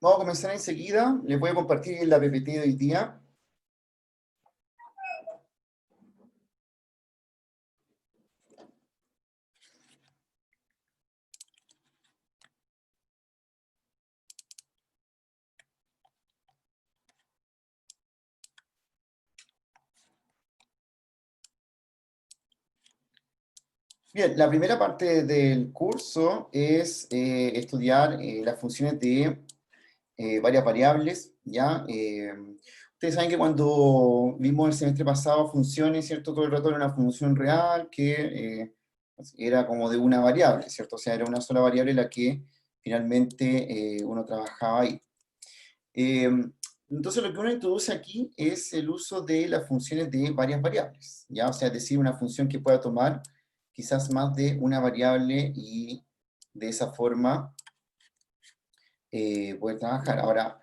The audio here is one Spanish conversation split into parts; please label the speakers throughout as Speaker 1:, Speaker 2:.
Speaker 1: Vamos a comenzar enseguida. Les voy a compartir la PPT de hoy día. Bien, la primera parte del curso es estudiar las funciones de varias variables, ¿ya? Ustedes saben que cuando vimos el semestre pasado funciones, ¿cierto? Todo el rato era una función real que era como de una variable, ¿cierto? O sea, era una sola variable la que finalmente uno trabajaba ahí. Eh, entonces lo que uno introduce aquí es el uso de las funciones de varias variables, ¿ya? O sea, es decir, una función que pueda tomar quizás más de una variable y de esa forma poder trabajar. Ahora,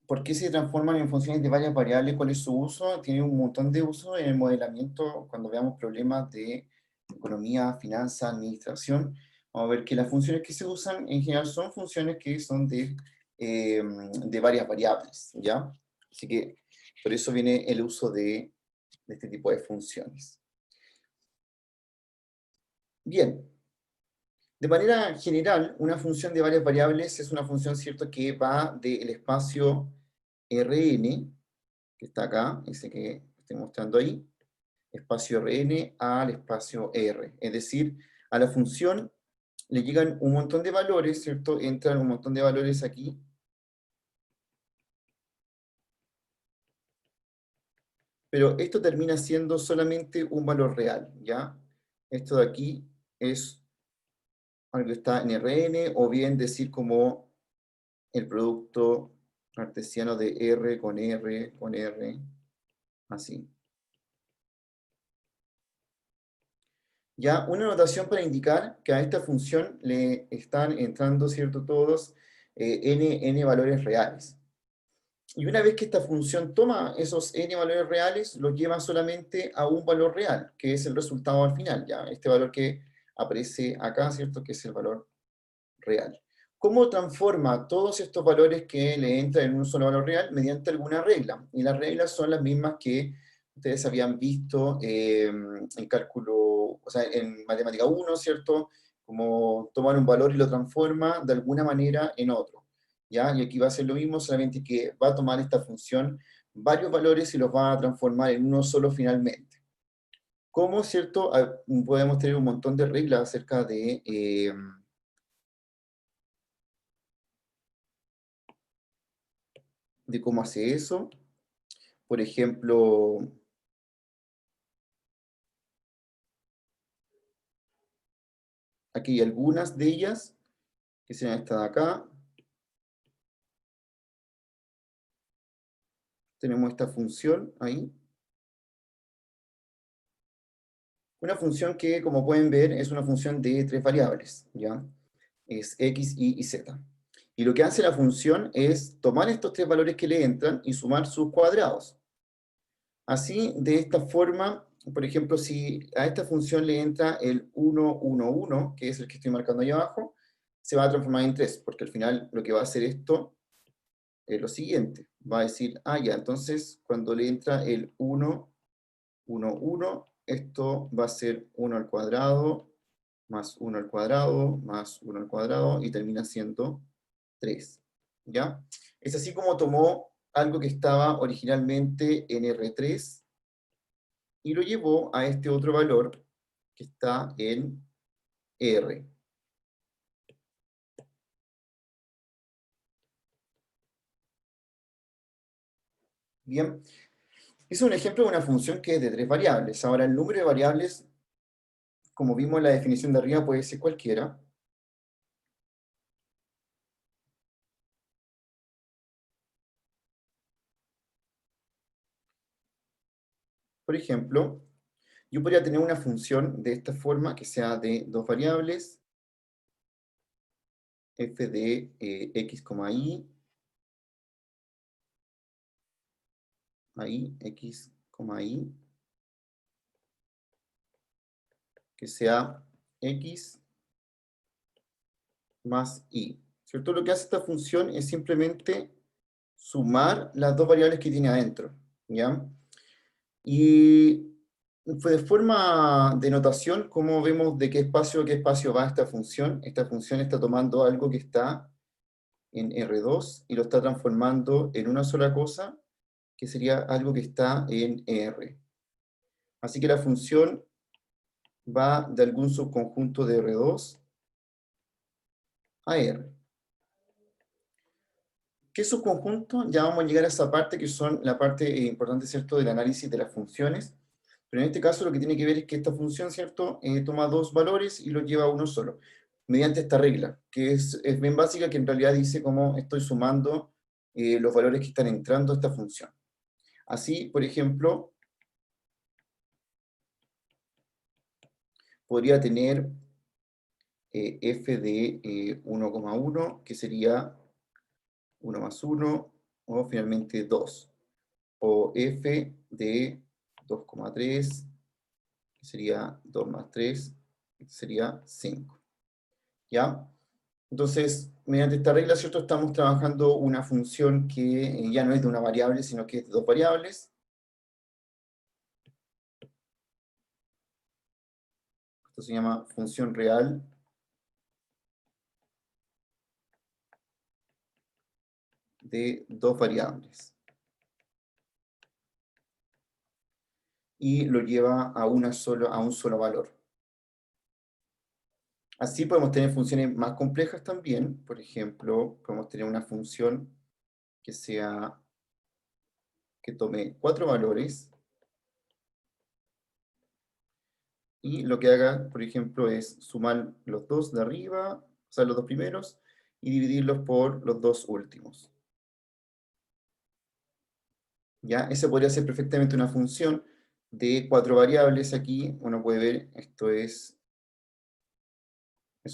Speaker 1: ¿por qué se transforman en funciones de varias variables? ¿Cuál es su uso? Tiene un montón de uso en el modelamiento cuando veamos problemas de economía, finanzas, administración. Vamos a ver que las funciones que se usan en general son funciones que son de varias variables, ¿ya? Así que por eso viene el uso de este tipo de funciones. Bien, de manera general, una función de varias variables es una función, ¿cierto?, que va del espacio Rn, que está acá, ese que estoy mostrando ahí, espacio Rn al espacio R. Es decir, a la función le llegan un montón de valores, ¿cierto? Entran un montón de valores aquí. Pero esto termina siendo solamente un valor real, ¿ya? Esto de aquí es algo que está en Rn, o bien decir como el producto cartesiano de R con R con R, así. Ya, una notación para indicar que a esta función le están entrando, ¿cierto?, todos n valores reales. Y una vez que esta función toma esos n valores reales, los lleva solamente a un valor real, que es el resultado al final, ya, este valor que aparece acá, ¿cierto?, que es el valor real. ¿Cómo transforma todos estos valores que le entran en un solo valor real? Mediante alguna regla. Y las reglas son las mismas que ustedes habían visto en cálculo, o sea, en matemática 1, ¿cierto? Como tomar un valor y lo transforma de alguna manera en otro. ¿Ya? Y aquí va a ser lo mismo, solamente que va a tomar esta función varios valores y los va a transformar en uno solo finalmente. ¿Cómo, cierto? Podemos tener un montón de reglas acerca de cómo hace eso. Por ejemplo, aquí hay algunas de ellas, que serán esta de acá. Tenemos esta función ahí. Una función que, como pueden ver, es una función de tres variables, ¿ya? Es x, y z. Y lo que hace la función es tomar estos tres valores que le entran y sumar sus cuadrados. Así, de esta forma, por ejemplo, si a esta función le entra el 1, 1, 1, que es el que estoy marcando ahí abajo, se va a transformar en 3, porque al final lo que va a hacer esto es lo siguiente. Va a decir, ah, ya, entonces cuando le entra el 1, 1, 1, esto va a ser 1 al cuadrado, más 1 al cuadrado, más 1 al cuadrado, y termina siendo 3. ¿Ya? Es así como tomó algo que estaba originalmente en R3 y lo llevó a este otro valor que está en R. Bien, es un ejemplo de una función que es de tres variables. Ahora, el número de variables, como vimos en la definición de arriba, puede ser cualquiera. Por ejemplo, yo podría tener una función de esta forma, que sea de dos variables, f de x, y, ahí, x, y, que sea x más y, ¿cierto? Lo que hace esta función es simplemente sumar las dos variables que tiene adentro, ¿ya? Y de forma de notación, ¿cómo vemos de qué espacio a qué espacio va esta función? Esta función está tomando algo que está en R2 y lo está transformando en una sola cosa, que sería algo que está en R. Así que la función va de algún subconjunto de R2 a R. ¿Qué subconjunto? Ya vamos a llegar a esa parte que son la parte importante, ¿cierto?, del análisis de las funciones. Pero en este caso lo que tiene que ver es que esta función, ¿cierto?, toma dos valores y los lleva a uno solo, mediante esta regla, que es bien básica, que en realidad dice cómo estoy sumando los valores que están entrando a esta función. Así, por ejemplo, podría tener f de 1,1, que sería 1 más 1, o finalmente 2. O f de 2,3, que sería 2 más 3, que sería 5. ¿Ya? Entonces, mediante esta regla, ¿cierto?, estamos trabajando una función que ya no es de una variable, sino que es de dos variables. Esto se llama función real de dos variables. Y lo lleva a un solo valor. Así podemos tener funciones más complejas también. Por ejemplo, podemos tener una función que tome 4 valores y lo que haga, por ejemplo, es sumar los dos de arriba, o sea, los dos primeros, y dividirlos por los dos últimos. ¿Ya? Esa podría ser perfectamente una función de 4 variables aquí. Uno puede ver, esto es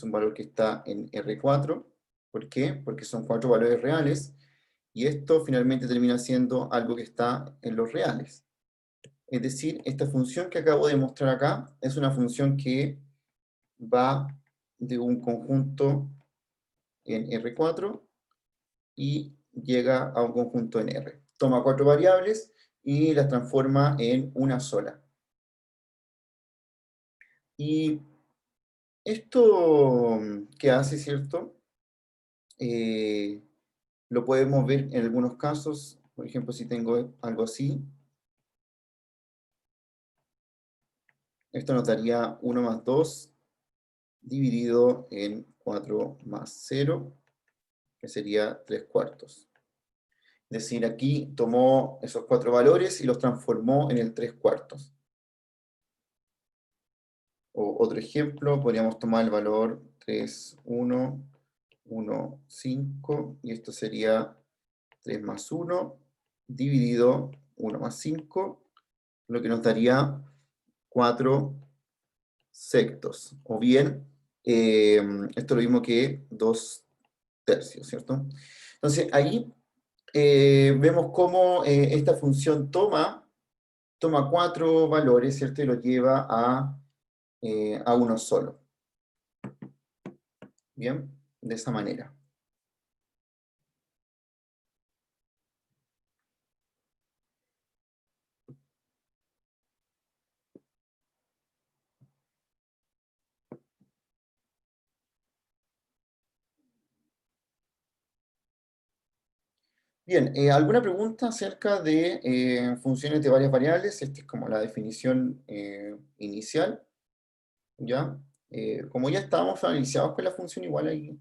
Speaker 1: un valor que está en R4. ¿Por qué? Porque son 4 valores reales, y esto finalmente termina siendo algo que está en los reales. Es decir, esta función que acabo de mostrar acá es una función que va de un conjunto en R4 y llega a un conjunto en R. Toma 4 variables y las transforma en una sola. Y esto que hace, ¿cierto? Lo podemos ver en algunos casos. Por ejemplo, si tengo algo así, esto nos daría 1 más 2 dividido en 4 más 0, que sería 3 cuartos. Es decir, aquí tomó esos 4 valores y los transformó en el 3 cuartos. O otro ejemplo, podríamos tomar el valor 3, 1, 1, 5, y esto sería 3 más 1, dividido 1 más 5, lo que nos daría 4 sextos. O bien, esto es lo mismo que 2 tercios, ¿cierto? Entonces, ahí vemos cómo esta función toma 4 valores, ¿cierto? Y los lleva a uno solo. Bien, de esa manera. Bien, ¿alguna pregunta acerca de funciones de varias variables? Esta es como la definición inicial, ¿ya? Como ya estábamos familiarizados con la función, igual ahí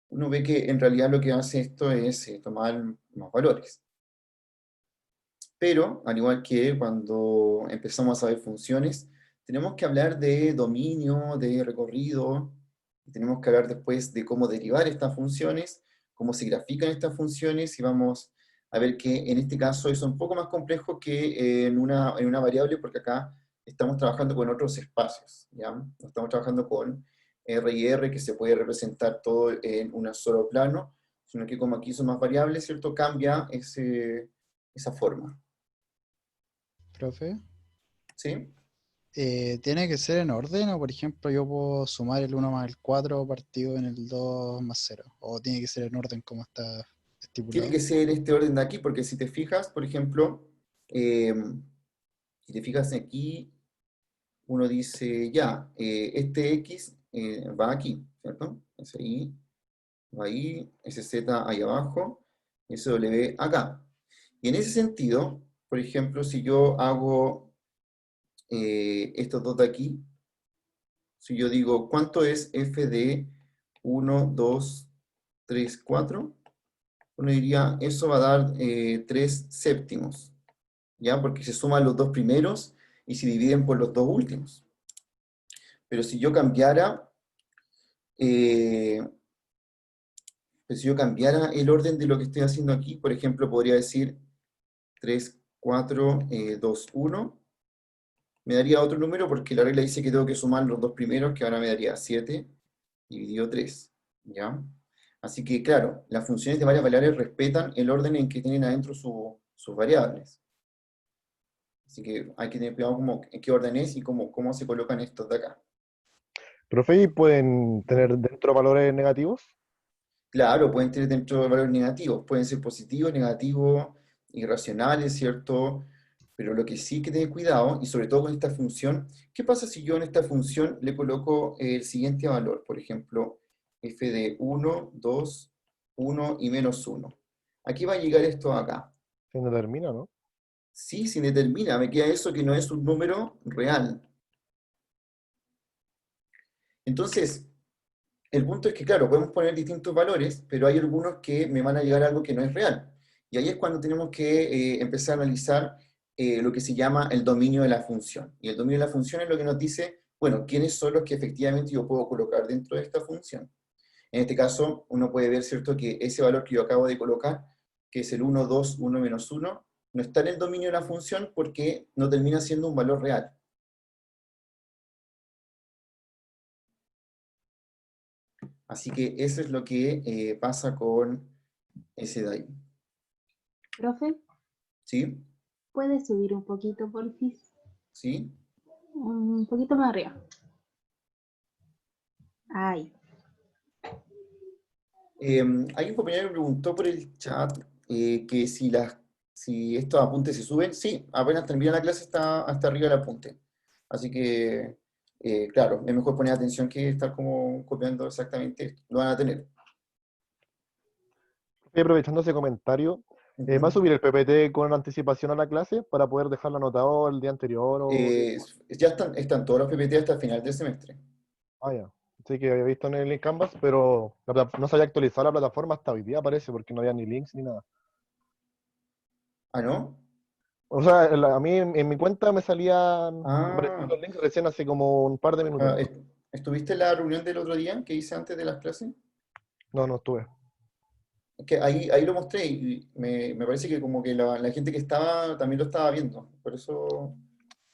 Speaker 1: uno ve que en realidad lo que hace esto es tomar más valores. Pero, al igual que cuando empezamos a ver funciones, tenemos que hablar de dominio, de recorrido, y tenemos que hablar después de cómo derivar estas funciones, cómo se grafican estas funciones, y vamos a ver que en este caso es un poco más complejo que en una variable, porque acá estamos trabajando con otros espacios, ¿ya? No estamos trabajando con R y R, que se puede representar todo en un solo plano, sino que como aquí son más variables, ¿cierto? Cambia esa forma.
Speaker 2: Profe,
Speaker 1: ¿Sí?
Speaker 2: ¿Tiene que ser en orden o, por ejemplo, yo puedo sumar el 1 más el 4 partido en el 2 más 0? ¿O tiene que ser en orden como está
Speaker 1: Tiene
Speaker 2: estipulado?
Speaker 1: que ser este orden de aquí, porque si te fijas, por ejemplo, eh, si te fijas aquí, uno dice, ya, este X va aquí, ¿cierto? Ese Y va ahí, ese Z ahí abajo, ese W acá. Y en ese sentido, por ejemplo, si yo hago estos dos de aquí, si yo digo, ¿cuánto es f de 1, 2, 3, 4? Uno diría, eso va a dar 3 séptimos, ¿ya? Porque se suman los dos primeros y se dividen por los dos últimos. Pero si yo cambiara, eh, pues si yo cambiara el orden de lo que estoy haciendo aquí, por ejemplo, podría decir 3, 4, 2, 1, me daría otro número porque la regla dice que tengo que sumar los dos primeros, que ahora me daría 7 dividido 3, ¿ya? Así que, claro, las funciones de varias variables respetan el orden en que tienen adentro sus variables. Así que hay que tener cuidado en qué orden es y cómo se colocan estos de acá.
Speaker 3: Profe, ¿y pueden tener dentro valores negativos?
Speaker 1: Claro, pueden tener dentro valores negativos, pueden ser positivos, negativos, irracionales, ¿cierto? Pero lo que sí hay que tener cuidado, y sobre todo con esta función, ¿qué pasa si yo en esta función le coloco el siguiente valor? Por ejemplo, f de 1, 2, 1 y menos 1. Aquí va a llegar esto acá.
Speaker 3: Se determina, ¿no?
Speaker 1: Sí, se determina, me queda eso que no es un número real. Entonces, el punto es que, claro, podemos poner distintos valores, pero hay algunos que me van a llegar a algo que no es real. Y ahí es cuando tenemos que empezar a analizar lo que se llama el dominio de la función. Y el dominio de la función es lo que nos dice, bueno, quiénes son los que efectivamente yo puedo colocar dentro de esta función. En este caso, uno puede ver, ¿cierto?, que ese valor que yo acabo de colocar, que es el 1, 2, 1 menos 1, no está en el dominio de la función porque no termina siendo un valor real. Así que eso es lo que pasa con ese de ahí.
Speaker 4: Profe,
Speaker 1: ¿Sí?
Speaker 4: ¿puede subir un poquito, porfis?
Speaker 1: ¿Sí?
Speaker 4: Un poquito más arriba. Ahí.
Speaker 1: Hay un compañero que preguntó por el chat que si estos apuntes se suben. Sí, apenas termina la clase está hasta arriba el apunte. Así que, claro, es mejor poner atención que estar como copiando exactamente esto. Lo van a tener.
Speaker 3: Y aprovechando ese comentario, ¿va a
Speaker 1: Ujú.
Speaker 3: subir el PPT con anticipación a la clase para poder dejarlo anotado el día anterior o...
Speaker 1: Ya están todos los PPT hasta el final del semestre.
Speaker 3: Ah, ya. Sí que había visto en el Canvas, pero no se había actualizado la plataforma hasta hoy día, parece, porque no había ni links ni nada.
Speaker 1: ¿Ah, no?
Speaker 3: O sea, a mí en mi cuenta me aparecían
Speaker 1: Ah,
Speaker 3: los links recién hace como un par de minutos
Speaker 1: ah,
Speaker 3: nomás.
Speaker 1: ¿estuviste en la reunión del otro día que hice antes de las clases?
Speaker 3: No, no estuve.
Speaker 1: Es que ahí lo mostré y me parece que como que la gente que estaba también lo estaba viendo. Por eso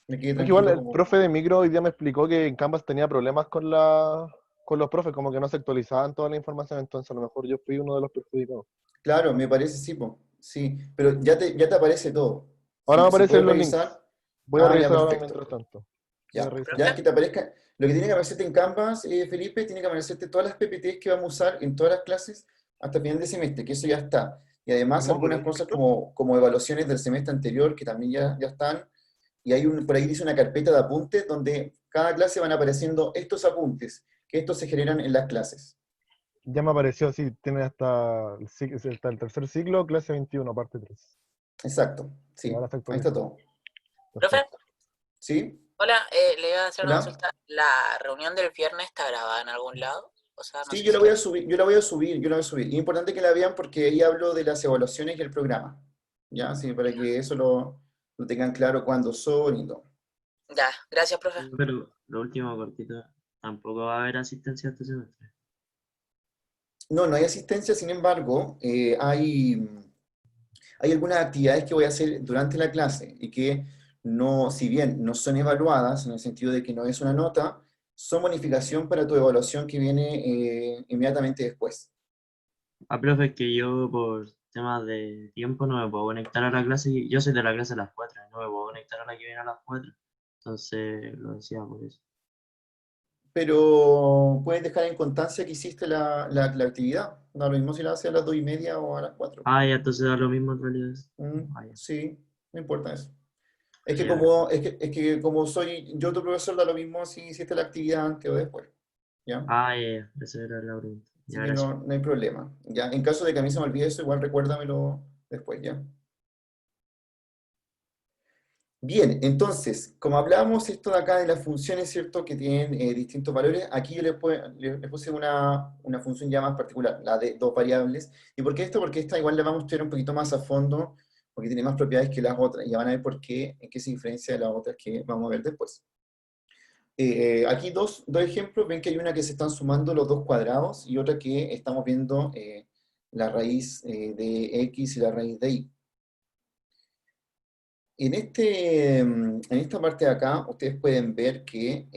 Speaker 1: me quedé
Speaker 3: Es que igual
Speaker 1: tranquilo
Speaker 3: el
Speaker 1: como...
Speaker 3: profe de micro hoy día me explicó que en Canvas tenía problemas con los profes, como que no se actualizaban toda la información, entonces a lo mejor yo fui uno de los perjudicados.
Speaker 1: Claro, me parece sí, po. Sí, pero ya te aparece todo.
Speaker 3: Ahora me
Speaker 1: Si puedes
Speaker 3: aparecen los
Speaker 1: revisar,
Speaker 3: links. Voy a
Speaker 1: ya
Speaker 3: revisar ahora
Speaker 1: perfecto.
Speaker 3: mientras tanto. Voy a
Speaker 1: Ya,
Speaker 3: revisar.
Speaker 1: ya que te aparezca, lo que tiene que aparecerte en Canvas, Felipe, tiene que aparecerte todas las PPTs que vamos a usar en todas las clases hasta final de semestre, que eso ya está. Y además
Speaker 3: No, pero
Speaker 1: algunas cosas como evaluaciones del semestre anterior, que también ya están. Y por ahí dice una carpeta de apuntes donde cada clase van apareciendo estos apuntes, que estos se generan en las clases.
Speaker 3: ya me apareció, sí, tiene hasta el tercer ciclo, clase 21, parte 3.
Speaker 1: Exacto,
Speaker 3: Y
Speaker 1: sí,
Speaker 3: ahora está
Speaker 1: ahí está
Speaker 3: actualizado.
Speaker 1: todo.
Speaker 5: Profe,
Speaker 3: Perfecto.
Speaker 1: ¿Sí?
Speaker 5: hola, le iba a hacer una
Speaker 1: ¿Hola?
Speaker 5: consulta. ¿La reunión del viernes está grabada en algún lado? O sea, no
Speaker 1: Sí,
Speaker 5: sé
Speaker 1: yo la
Speaker 5: si
Speaker 1: voy
Speaker 5: la...
Speaker 1: a subir, yo la voy a subir. Y es importante que la vean porque ahí hablo de las evaluaciones y el programa. ¿Ya? Sí, para que eso lo tengan claro cuándo son y todo.
Speaker 5: Ya, gracias, profe.
Speaker 6: Pero lo último cortito, tampoco va a haber asistencia este semestre.
Speaker 1: No, no hay asistencia, sin embargo, hay algunas actividades que voy a hacer durante la clase y que no, si bien no son evaluadas, en el sentido de que no es una nota, son bonificación para tu evaluación que viene inmediatamente después.
Speaker 6: Ah, profe, es que yo por temas de tiempo no me puedo conectar a la clase. Yo soy de la clase a las 4, no me puedo conectar a la que viene a las 4. Entonces lo decía por eso.
Speaker 1: Pero puedes dejar en constancia que hiciste la actividad. Da lo mismo si la haces a las 2:30 o a las 4.
Speaker 6: Ah, ya, entonces da lo mismo en realidad. Ah, ya.
Speaker 1: Sí, no importa eso. Es que
Speaker 6: Ya,
Speaker 1: como soy yo tu profesor, da lo mismo si hiciste la actividad antes o después. ¿Ya?
Speaker 6: Ah, ya, esa era la pregunta.
Speaker 1: Así
Speaker 6: Ya,
Speaker 1: que
Speaker 6: gracias.
Speaker 1: no hay problema. ¿Ya? En caso de que a mí se me olvide eso, igual recuérdamelo después, ¿ya? Bien, entonces, como hablábamos esto de acá de las funciones, ¿cierto? Que tienen distintos valores, aquí yo le puse una función ya más particular, la de dos variables. ¿Y por qué esto? Porque esta igual la vamos a estudiar un poquito más a fondo, porque tiene más propiedades que las otras. Y ya van a ver por qué, en qué se diferencia de las otras que vamos a ver después. Aquí dos ejemplos, ven que hay una que se están sumando los dos cuadrados y otra que estamos viendo la raíz de x y la raíz de y. En esta parte de acá, ustedes pueden ver que,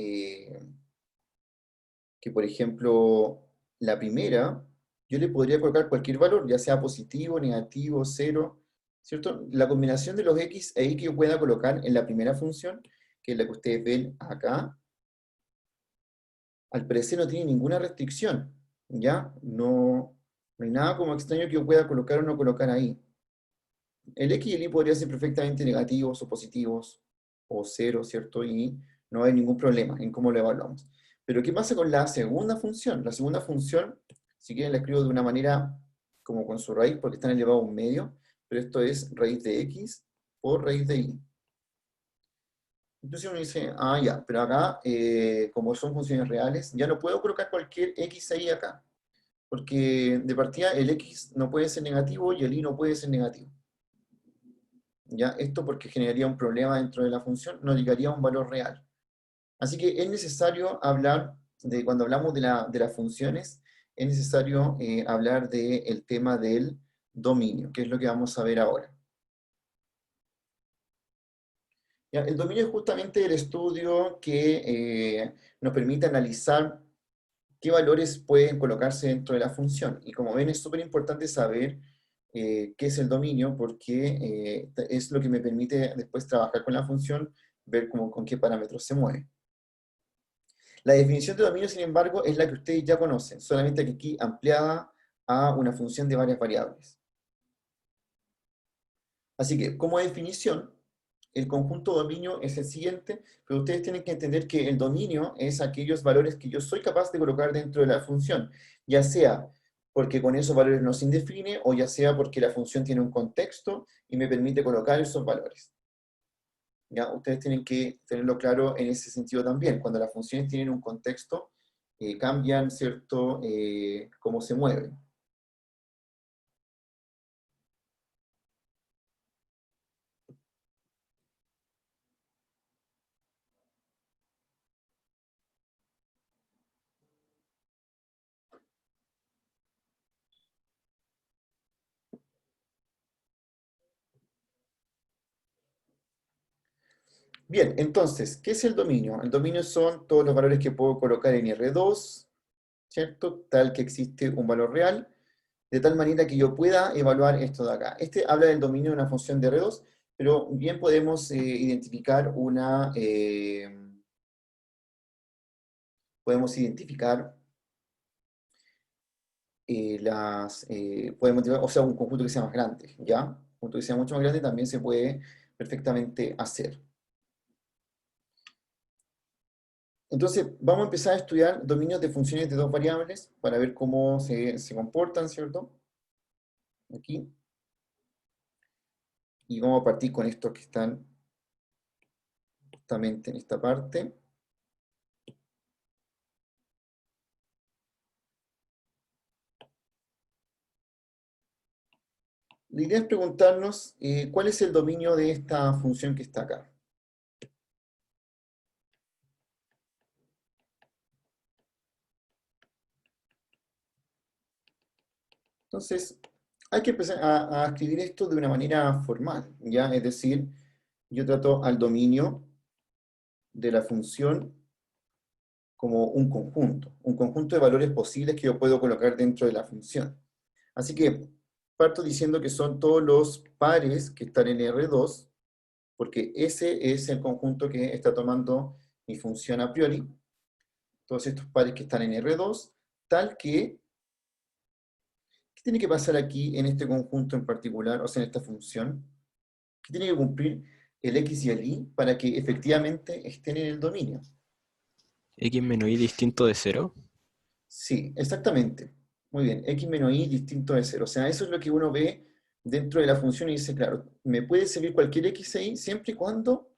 Speaker 1: por ejemplo, la primera, yo le podría colocar cualquier valor, ya sea positivo, negativo, cero, ¿cierto? La combinación de los x e y que yo pueda colocar en la primera función, que es la que ustedes ven acá, al parecer no tiene ninguna restricción, ¿ya? No hay nada como extraño que yo pueda colocar o no colocar ahí. El x y el y podrían ser perfectamente negativos o positivos, o cero, ¿cierto? Y no hay ningún problema en cómo lo evaluamos. Pero ¿qué pasa con la segunda función? La segunda función, si quieren la escribo de una manera como con su raíz, porque está elevado a un medio, pero esto es raíz de x por raíz de y. Entonces uno dice, ah, ya, pero acá, como son funciones reales, ya no puedo colocar cualquier x ahí acá, porque de partida el x no puede ser negativo y el y no puede ser negativo. ¿Ya? Esto porque generaría un problema dentro de la función, no llegaría a un valor real. Así que es necesario hablar, cuando hablamos de las funciones, es necesario hablar del tema del dominio, que es lo que vamos a ver ahora. ¿Ya? El dominio es justamente el estudio que nos permite analizar qué valores pueden colocarse dentro de la función. Y como ven, es súper importante saber qué es el dominio, porque es lo que me permite después trabajar con la función, ver con qué parámetros se mueve. La definición de dominio, sin embargo, es la que ustedes ya conocen, solamente que aquí ampliada a una función de varias variables. Así que, como definición, el conjunto dominio es el siguiente, pero ustedes tienen que entender que el dominio es aquellos valores que yo soy capaz de colocar dentro de la función, ya sea porque con esos valores no se define, o ya sea porque la función tiene un contexto y me permite colocar esos valores. ¿Ya? Ustedes tienen que tenerlo claro en ese sentido también. Cuando las funciones tienen un contexto, cambian, ¿cierto?, cómo se mueven. Bien, entonces, ¿qué es el dominio? El dominio son todos los valores que puedo colocar en R2, ¿cierto? Tal que existe un valor real, de tal manera que yo pueda evaluar esto de acá. Este habla del dominio de una función de R2, pero bien podemos identificar podemos identificar o sea, un conjunto que sea más grande, ¿ya? Un conjunto que sea mucho más grande también se puede perfectamente hacer. Entonces, vamos a empezar a estudiar dominios de funciones de dos variables para ver cómo se comportan, ¿cierto? Aquí. Y vamos a partir con estos que están justamente en esta parte. La idea es preguntarnos cuál es el dominio de esta función que está acá. Entonces, hay que empezar a escribir esto de una manera formal, ¿ya? Es decir, yo trato al dominio de la función como un conjunto de valores posibles que yo puedo colocar dentro de la función. Así que parto diciendo que son todos los pares que están en R2, porque ese es el conjunto que está tomando mi función a priori, todos estos pares que están en R2, tal que, ¿qué tiene que pasar aquí en este conjunto en particular, o sea, en esta función? ¿Qué tiene que cumplir el X y el Y para que efectivamente estén en el dominio?
Speaker 7: X menos Y distinto de 0.
Speaker 1: Sí, exactamente. Muy bien, X menos Y distinto de 0. O sea, eso es lo que uno ve dentro de la función y dice, claro, me puede servir cualquier X e Y siempre y cuando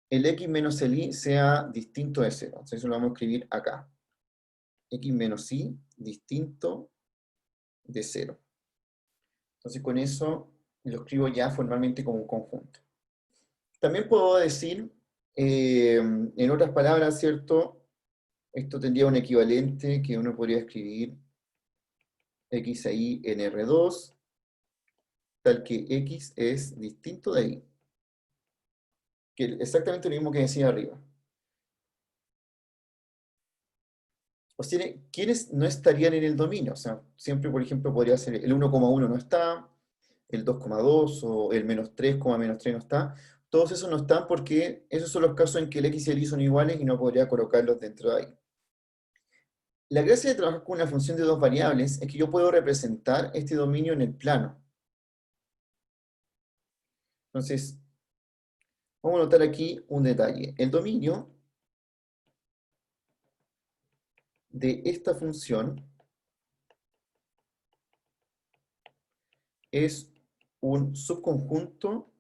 Speaker 1: el X menos el Y sea distinto de 0. Entonces eso lo vamos a escribir acá. X menos Y distinto de 0. Entonces con eso lo escribo ya formalmente como un conjunto. También puedo decir, en otras palabras, ¿cierto? Esto tendría un equivalente que uno podría escribir X e Y en R2, tal que X es distinto de Y. Que es exactamente lo mismo que decía arriba. O sea, ¿quiénes no estarían en el dominio? O sea, siempre, por ejemplo, podría ser el 1,1 no está, el 2,2 o el menos 3, menos 3 no está. Todos esos no están porque esos son los casos en que el X y el Y son iguales y no podría colocarlos dentro de ahí. La gracia de trabajar con una función de dos variables es que yo puedo representar este dominio en el plano. Entonces, vamos a notar aquí un detalle. El dominio de esta función es un subconjunto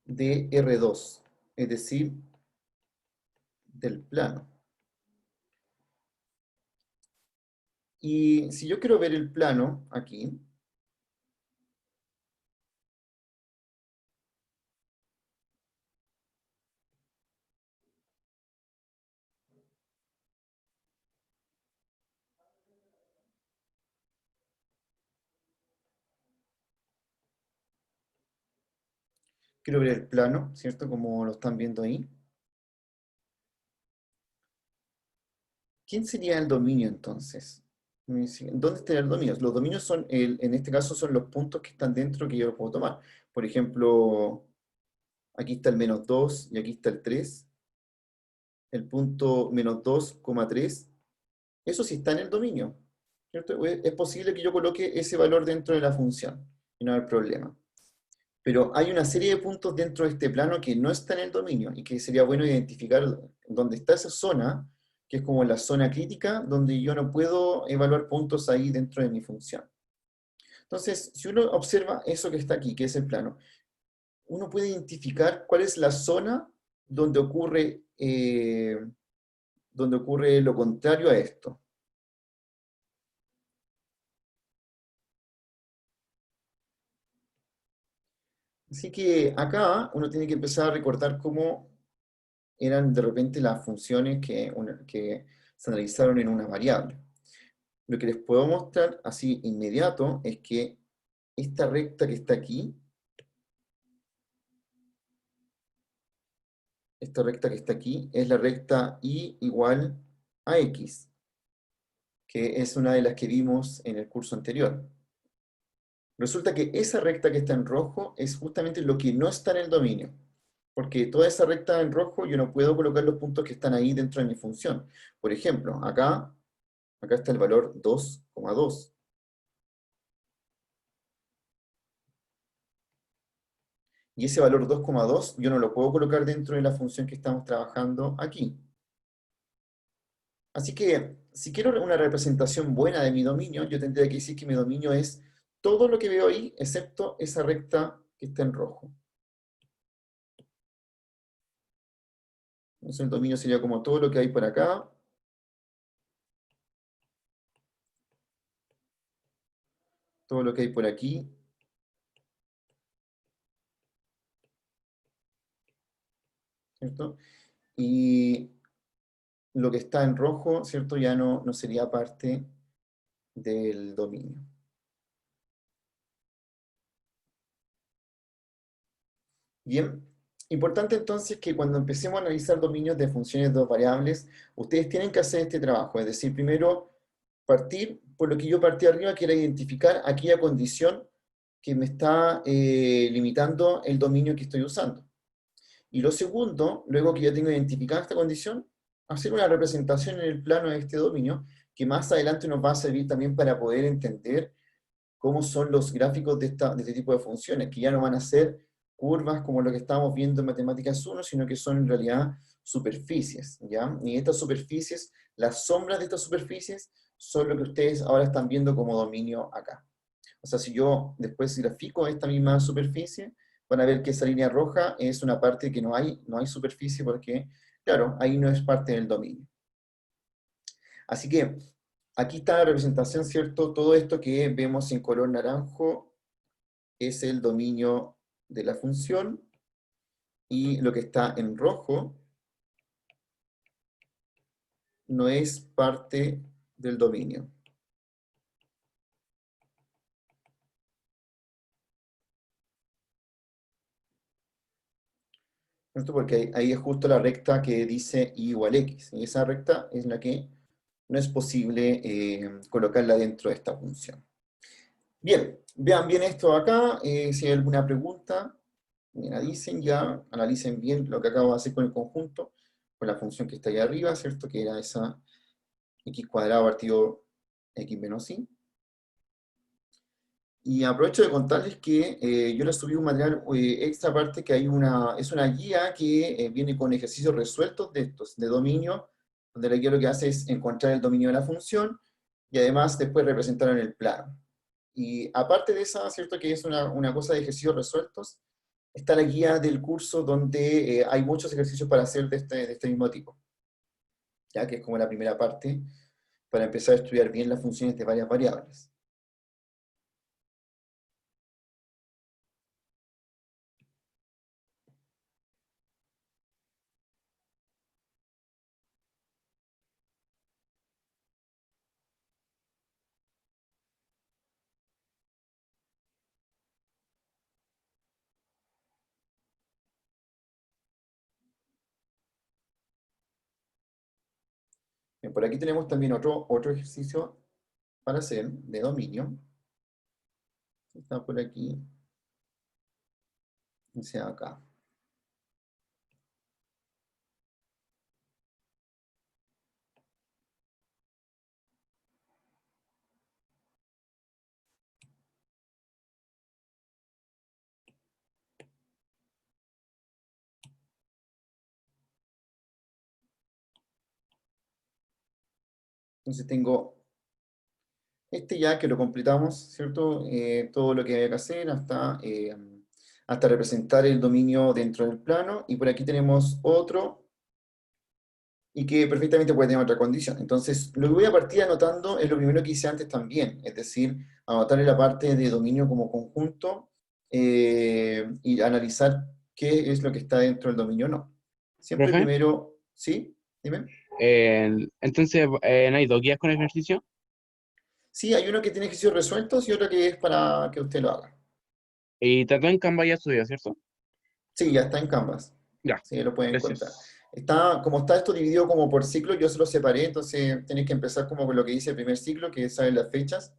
Speaker 1: de R2, es decir, del plano. Y si yo quiero ver el plano aquí, quiero ver el plano, ¿cierto? Como lo están viendo ahí. ¿Quién sería el dominio entonces? ¿Dónde estaría el dominio? Los dominios son, en este caso, son los puntos que están dentro que yo puedo tomar. Por ejemplo, aquí está el menos 2 y aquí está el 3. El punto menos 2,3. Eso sí está en el dominio, ¿cierto? Es posible que yo coloque ese valor dentro de la función y no hay problema. Pero hay una serie de puntos dentro de este plano que no están en el dominio y que sería bueno identificar dónde está esa zona, que es como la zona crítica, donde yo no puedo evaluar puntos ahí dentro de mi función. Entonces, si uno observa eso que está aquí, que es el plano, uno puede identificar cuál es la zona donde ocurre lo contrario a esto. Así que acá uno tiene que empezar a recordar cómo eran de repente las funciones que se analizaron en una variable. Lo que les puedo mostrar así inmediato es que esta recta que está aquí, es la recta y igual a x, que es una de las que vimos en el curso anterior. Resulta que esa recta que está en rojo es justamente lo que no está en el dominio. Porque toda esa recta en rojo yo no puedo colocar los puntos que están ahí dentro de mi función. Por ejemplo, acá está el valor 2,2. Y ese valor 2,2 yo no lo puedo colocar dentro de la función que estamos trabajando aquí. Así que, si quiero una representación buena de mi dominio, yo tendría que decir que mi dominio es todo lo que veo ahí, excepto esa recta que está en rojo. Entonces el dominio sería como todo lo que hay por acá, todo lo que hay por aquí, ¿cierto? Y lo que está en rojo, ¿cierto? Ya no sería parte del dominio. Bien, importante entonces que cuando empecemos a analizar dominios de funciones de dos variables, ustedes tienen que hacer este trabajo, es decir, primero partir por lo que yo partí arriba, que era identificar aquella condición que me está limitando el dominio que estoy usando. Y lo segundo, luego que ya tengo identificada esta condición, hacer una representación en el plano de este dominio, que más adelante nos va a servir también para poder entender cómo son los gráficos de este tipo de funciones, que ya no van a ser curvas como lo que estamos viendo en Matemáticas 1, sino que son en realidad superficies, ¿ya? Y estas superficies, las sombras de estas superficies, son lo que ustedes ahora están viendo como dominio acá. O sea, si yo después grafico esta misma superficie, van a ver que esa línea roja es una parte que no hay superficie porque, claro, ahí no es parte del dominio. Así que, aquí está la representación, ¿cierto? Todo esto que vemos en color naranjo es el dominio de la función, y lo que está en rojo no es parte del dominio. ¿Cierto? Porque ahí es justo la recta que dice y igual x, y esa recta es la que no es posible colocarla dentro de esta función. Bien, vean bien esto acá, si hay alguna pregunta, me la dicen ya, analicen bien lo que acabo de hacer con el conjunto, con la función que está ahí arriba, ¿cierto? Que era esa x cuadrado partido x menos y. Y aprovecho de contarles que yo les subí un material extra aparte, que es una guía que viene con ejercicios resueltos de estos, de dominio, donde la guía lo que hace es encontrar el dominio de la función, y además después representarlo en el plano. Y aparte de esa, ¿cierto? Que es una cosa de ejercicios resueltos, está la guía del curso donde hay muchos ejercicios para hacer de este mismo tipo, ya que es como la primera parte, para empezar a estudiar bien las funciones de varias variables. Bien, por aquí tenemos también otro ejercicio para hacer de dominio. Está por aquí. Dice acá. Entonces tengo este ya que lo completamos, ¿cierto? Todo lo que había que hacer hasta representar el dominio dentro del plano. Y por aquí tenemos otro, y que perfectamente puede tener otra condición. Entonces, lo que voy a partir anotando es lo primero que hice antes también, es decir, anotar en la parte de dominio como conjunto, y analizar qué es lo que está dentro del dominio o no. Siempre
Speaker 8: Profe,
Speaker 1: primero, ¿sí? Dime.
Speaker 8: entonces, ¿no hay dos guías con ejercicio?
Speaker 1: Sí, hay uno que tiene ejercicios resueltos y otro que es para que usted lo haga.
Speaker 8: Y trató en Canva ya estudió, ¿cierto?
Speaker 1: Sí, ya está en Canvas.
Speaker 8: Ya,
Speaker 1: Sí, lo pueden encontrar.
Speaker 8: gracias.
Speaker 1: Como está esto dividido como por ciclo, yo se lo separé, entonces tenéis que empezar como con lo que dice el primer ciclo, que saben las fechas,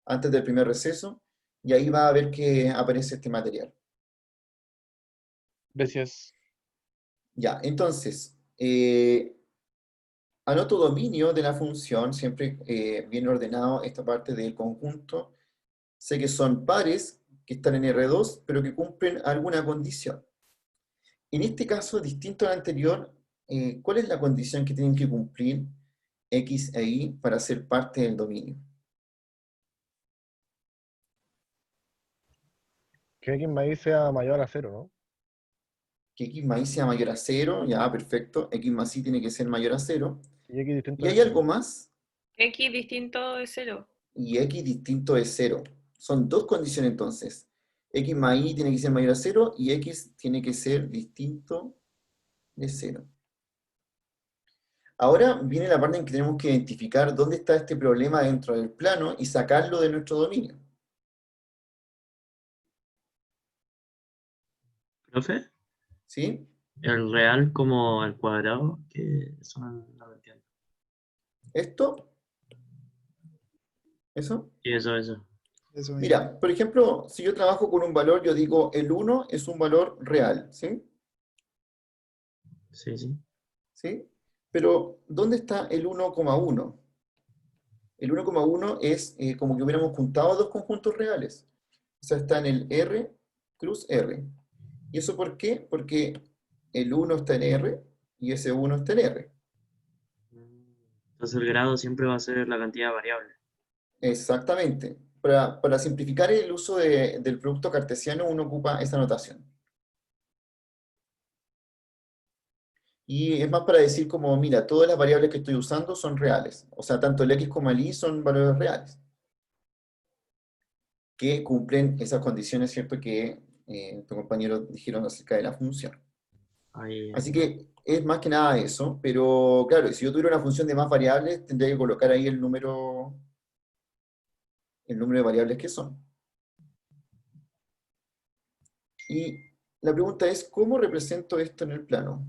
Speaker 1: antes del primer receso, y ahí va a ver que aparece este material.
Speaker 8: Gracias.
Speaker 1: Ya, entonces, anoto dominio de la función, siempre bien ordenado esta parte del conjunto. Sé que son pares que están en R2, pero que cumplen alguna condición. En este caso, distinto al anterior, ¿cuál es la condición que tienen que cumplir X e Y para ser parte del dominio?
Speaker 3: Que X más Y sea mayor a 0, ¿no?
Speaker 1: Que X más Y sea mayor a 0, ya, perfecto. X más Y tiene que ser mayor a 0.
Speaker 3: Y X distinto
Speaker 1: ¿Y
Speaker 3: de
Speaker 1: hay
Speaker 3: 0.
Speaker 1: algo más?
Speaker 9: X distinto de 0.
Speaker 1: Y X distinto de 0. Son dos condiciones entonces. X más Y tiene que ser mayor a 0 y X tiene que ser distinto de 0. Ahora viene la parte en que tenemos que identificar dónde está este problema dentro del plano y sacarlo de nuestro dominio.
Speaker 6: Profe,
Speaker 1: ¿Sí?
Speaker 6: el real como al cuadrado, que son no lo entiendo.
Speaker 1: ¿Esto? ¿Eso?
Speaker 6: Y eso.
Speaker 2: Eso mismo.
Speaker 1: Mira, por ejemplo, si yo trabajo con un valor, yo digo el 1 es un valor real, ¿sí?
Speaker 6: Sí, sí.
Speaker 1: ¿Sí? Pero, ¿dónde está el 1,1? El 1,1 es como que hubiéramos juntado dos conjuntos reales. O sea, está en el R cruz R. ¿Y eso por qué? Porque el 1 está en R y ese 1 está en R.
Speaker 6: Entonces el grado siempre va a ser la cantidad variable.
Speaker 1: Exactamente. Para simplificar el uso del producto cartesiano, uno ocupa esa notación. Y es más para decir como, mira, todas las variables que estoy usando son reales. O sea, tanto el x como el y son valores reales. Que cumplen esas condiciones, ¿cierto? Que tu compañero dijeron acerca de la función.
Speaker 6: Ahí,
Speaker 1: Así que es más que nada eso, pero claro, si yo tuviera una función de más variables, tendría que colocar ahí el número de variables que son. Y la pregunta es, ¿cómo represento esto en el plano?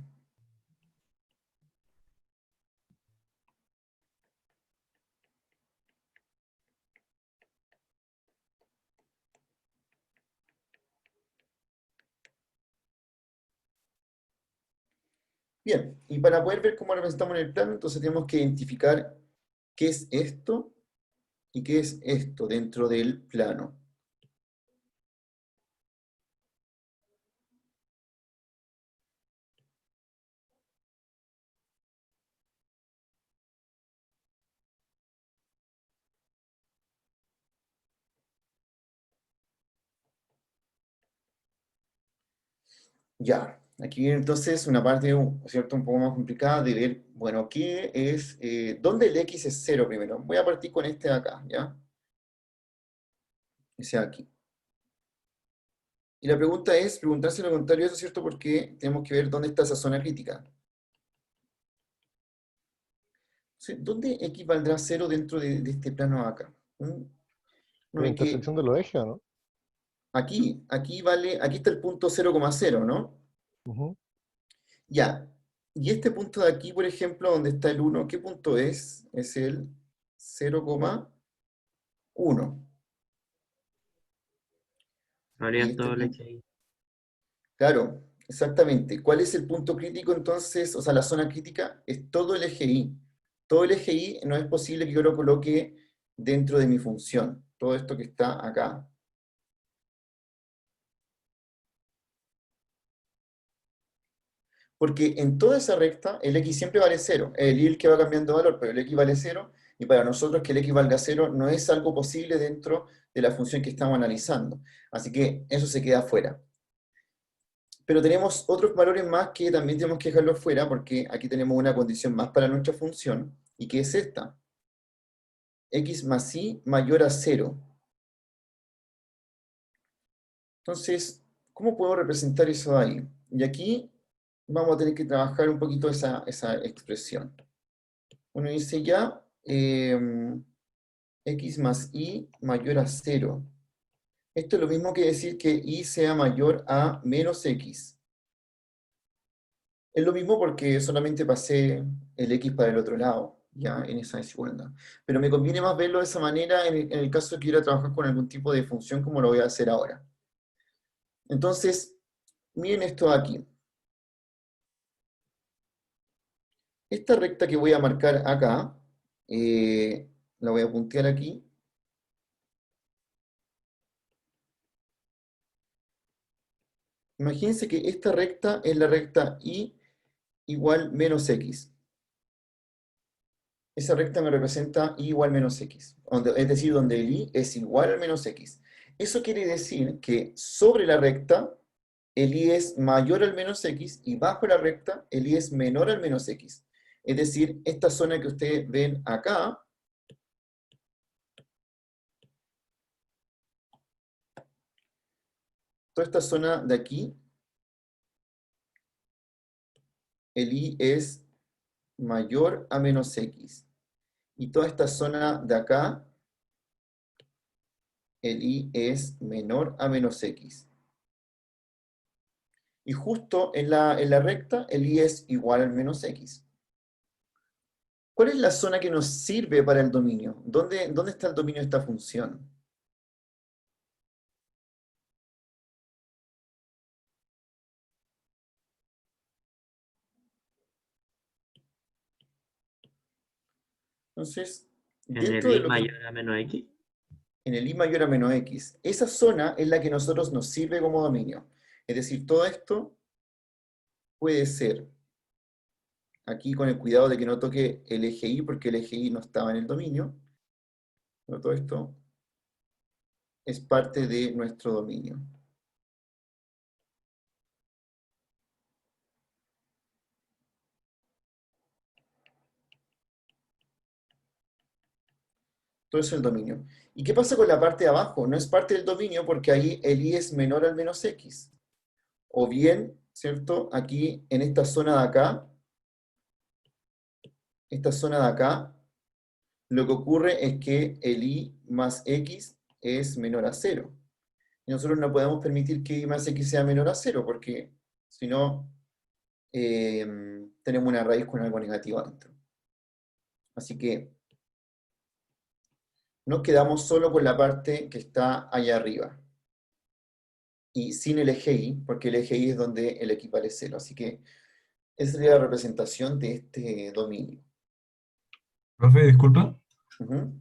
Speaker 1: Bien, y para poder ver cómo representamos en el plano, entonces tenemos que identificar qué es esto y qué es esto dentro del plano. Ya, aquí viene entonces una parte, ¿cierto?, un poco más complicada de ver, bueno, ¿qué es, dónde el x es 0 primero? Voy a partir con este de acá, ¿ya? Ese de aquí. Y la pregunta es, preguntarse lo contrario, ¿eso es cierto? Porque tenemos que ver dónde está esa zona crítica. Sí, ¿dónde x valdrá 0 dentro de este plano acá? No,
Speaker 3: La
Speaker 1: es que
Speaker 3: intersección de los ejes, ¿o no?
Speaker 1: aquí vale, aquí está el punto 0,0, ¿no?
Speaker 3: Ujú.
Speaker 1: Ya. Y este punto de aquí, por ejemplo, donde está el 1, ¿qué punto es? Es el 0,1. Y
Speaker 6: varias
Speaker 1: este
Speaker 6: todo el
Speaker 1: punto,
Speaker 6: eje ahí.
Speaker 1: claro, exactamente. ¿Cuál es el punto crítico entonces? O sea, la zona crítica es todo el eje Y. Todo el eje Y no es posible que yo lo coloque dentro de mi función. Todo esto que está acá. Porque en toda esa recta el x siempre vale 0. El y el que va cambiando de valor, pero el x vale 0. Y para nosotros que el x valga 0 no es algo posible dentro de la función que estamos analizando. Así que eso se queda fuera. Pero tenemos otros valores más que también tenemos que dejarlos fuera porque aquí tenemos una condición más para nuestra función, y que es esta. X más y mayor a 0. Entonces, ¿cómo puedo representar eso ahí? Y aquí vamos a tener que trabajar un poquito esa expresión. Uno dice ya, x más y mayor a 0. Esto es lo mismo que decir que y sea mayor a menos x. Es lo mismo porque solamente pasé el x para el otro lado, ya en esa desigualdad. Pero me conviene más verlo de esa manera en el caso de que quiera trabajar con algún tipo de función como lo voy a hacer ahora. Entonces, miren esto aquí. Esta recta que voy a marcar acá, la voy a puntear aquí. Imagínense que esta recta es la recta y igual menos x. Esa recta me representa y igual menos x, es decir, donde el y es igual al menos x. Eso quiere decir que sobre la recta el y es mayor al menos x y bajo la recta el y es menor al menos x. Es decir, esta zona que ustedes ven acá, toda esta zona de aquí, el y es mayor a menos x. Y toda esta zona de acá, el y es menor a menos x. Y justo en la recta, el y es igual al menos x. ¿Cuál es la zona que nos sirve para el dominio? ¿Dónde está el dominio de esta función? Entonces,
Speaker 6: En el
Speaker 1: dentro de
Speaker 6: I
Speaker 1: lo que...
Speaker 6: mayor a menos X.
Speaker 1: En el I mayor a menos X. Esa zona es la que a nosotros nos sirve como dominio. Es decir, todo esto puede ser, aquí con el cuidado de que no toque el eje Y, porque el eje Y no estaba en el dominio, pero todo esto es parte de nuestro dominio. Todo eso es el dominio. ¿Y qué pasa con la parte de abajo? No es parte del dominio porque ahí el I es menor al menos X. O bien, ¿cierto? Aquí, en esta zona de acá, lo que ocurre es que el I más X es menor a 0. Y nosotros no podemos permitir que I más X sea menor a 0, porque si no, tenemos una raíz con algo negativo adentro. Así que nos quedamos solo con la parte que está allá arriba. Y sin el eje Y, porque el eje Y es donde el X vale 0. Así que esa sería la representación de este dominio.
Speaker 10: Profe, disculpa.
Speaker 1: Ujú.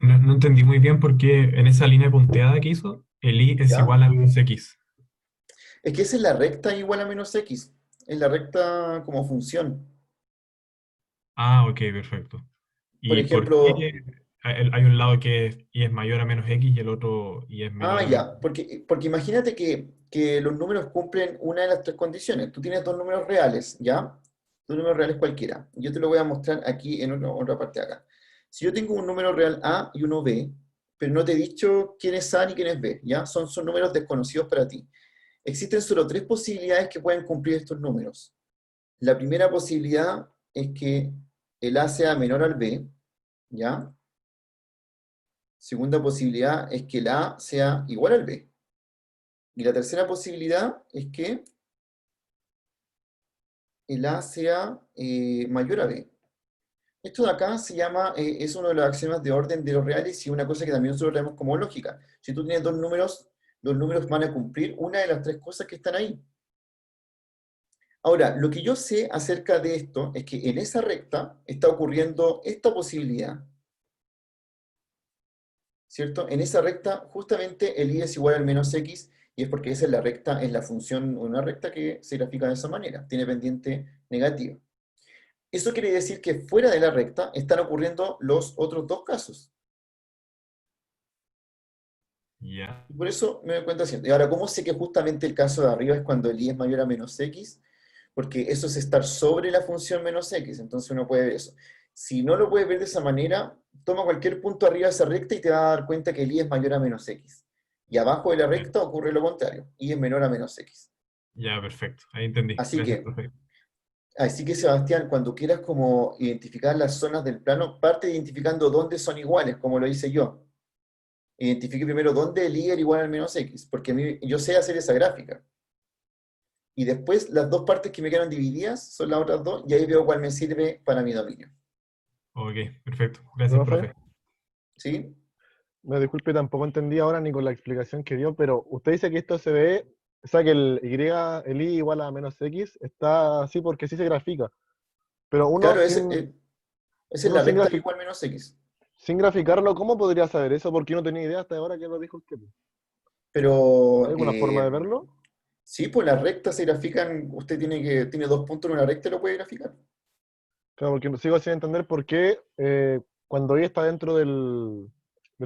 Speaker 10: No entendí muy bien por qué en esa línea punteada que hizo, el I es
Speaker 1: ¿Ya?
Speaker 10: igual a menos X.
Speaker 1: Es que esa es la recta igual a menos X. Es la recta como función.
Speaker 10: Ah, ok, perfecto.
Speaker 1: Por
Speaker 10: ¿Y por
Speaker 1: ejemplo,
Speaker 10: qué hay un lado que I es mayor a menos X y el otro I es menor a menos?
Speaker 1: ya, porque imagínate que los números cumplen una de las tres condiciones. Tú tienes dos números reales, ¿ya? Dos números reales cualquiera. Yo te lo voy a mostrar aquí en otra parte de acá. Si yo tengo un número real A y uno B, pero no te he dicho quién es A ni quién es B, ¿ya? Son números desconocidos para ti. Existen solo tres posibilidades que pueden cumplir estos números. La primera posibilidad es que el A sea menor al B, ¿ya? Segunda posibilidad es que el A sea igual al B. Y la tercera posibilidad es que el A sea mayor a B. Esto de acá se llama, es uno de los axiomas de orden de los reales y una cosa que también nosotros tenemos como lógica. Si tú tienes dos números, los números van a cumplir una de las tres cosas que están ahí. Ahora, lo que yo sé acerca de esto es que en esa recta está ocurriendo esta posibilidad. ¿Cierto? En esa recta, justamente el I es igual al menos X, y es porque esa es la recta, es la función, una recta que se grafica de esa manera, tiene pendiente negativa. Eso quiere decir que fuera de la recta están ocurriendo los otros dos casos.
Speaker 10: Ya.
Speaker 1: Y por eso me doy cuenta haciendo. Y ahora, ¿cómo sé que justamente el caso de arriba es cuando el I es mayor a menos X? Porque eso es estar sobre la función menos X, entonces uno puede ver eso. Si no lo puedes ver de esa manera, toma cualquier punto arriba de esa recta y te vas a dar cuenta que el I es mayor a menos X. Y abajo de la recta ocurre lo contrario, I es menor a menos X.
Speaker 10: Ya, perfecto. Ahí entendí.
Speaker 1: Así
Speaker 10: Gracias,
Speaker 1: que,
Speaker 10: profe.
Speaker 1: Sebastián, cuando quieras como identificar las zonas del plano, parte identificando dónde son iguales, como lo hice yo. Identifique primero dónde el I era igual al menos X, porque yo sé hacer esa gráfica. Y después las dos partes que me quedan divididas son las otras dos, y ahí veo cuál me sirve para mi dominio.
Speaker 10: Ok, perfecto. Gracias,
Speaker 3: Profe,
Speaker 10: profe.
Speaker 1: ¿Sí?
Speaker 3: me disculpe, tampoco entendí ahora ni con la explicación que dio, pero usted dice que esto se ve, o sea, que el I igual a menos X está así porque así se grafica. Pero
Speaker 1: Claro, esa es
Speaker 3: uno
Speaker 1: la
Speaker 3: sin,
Speaker 1: recta igual menos X.
Speaker 3: sin graficarlo, ¿cómo podría saber eso? Porque yo no tenía idea hasta ahora que lo dijo usted. ¿Hay
Speaker 1: Pero
Speaker 3: alguna forma de verlo?
Speaker 1: sí, pues las rectas se grafican, usted tiene dos puntos en una recta y lo puede graficar.
Speaker 3: Claro, porque sigo sin entender por qué cuando Y está dentro del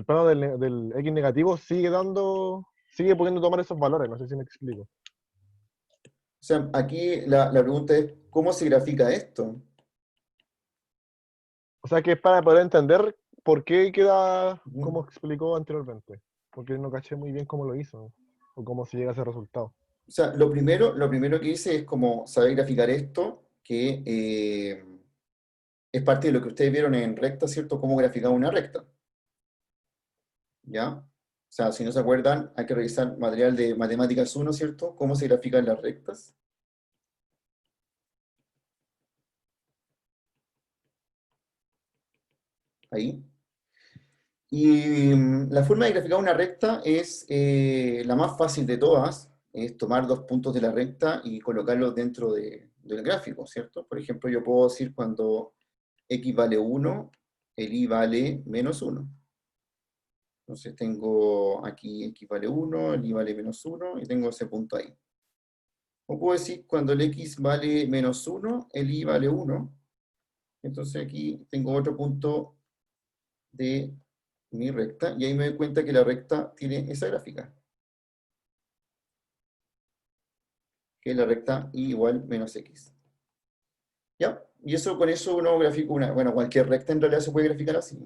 Speaker 3: plano del X negativo sigue pudiendo tomar esos valores, no sé si me explico.
Speaker 1: O sea, aquí la pregunta es, ¿cómo se grafica esto?
Speaker 3: O sea que es para poder entender por qué queda como
Speaker 1: Ujú.
Speaker 3: explicó anteriormente, porque no caché muy bien cómo lo hizo, o cómo se llega a ese resultado.
Speaker 1: O sea, lo primero que hice es como saber graficar esto, que es parte de lo que ustedes vieron en recta, ¿cierto? Cómo graficar una recta. ¿Ya? O sea, si no se acuerdan, hay que revisar material de Matemáticas 1, ¿cierto? Cómo se grafican las rectas. Ahí. Y la forma de graficar una recta es la más fácil de todas, es tomar dos puntos de la recta y colocarlos dentro del gráfico, ¿cierto? Por ejemplo, yo puedo decir cuando x vale 1, el i vale menos 1. Entonces tengo aquí x vale 1, el y vale menos 1, y tengo ese punto ahí. O puedo decir, cuando el x vale menos 1, el y vale 1. Entonces aquí tengo otro punto de mi recta, y ahí me doy cuenta que la recta tiene esa gráfica. Que es la recta y igual menos x. ¿Ya? Y eso, con eso uno grafica bueno, cualquier recta en realidad se puede graficar así.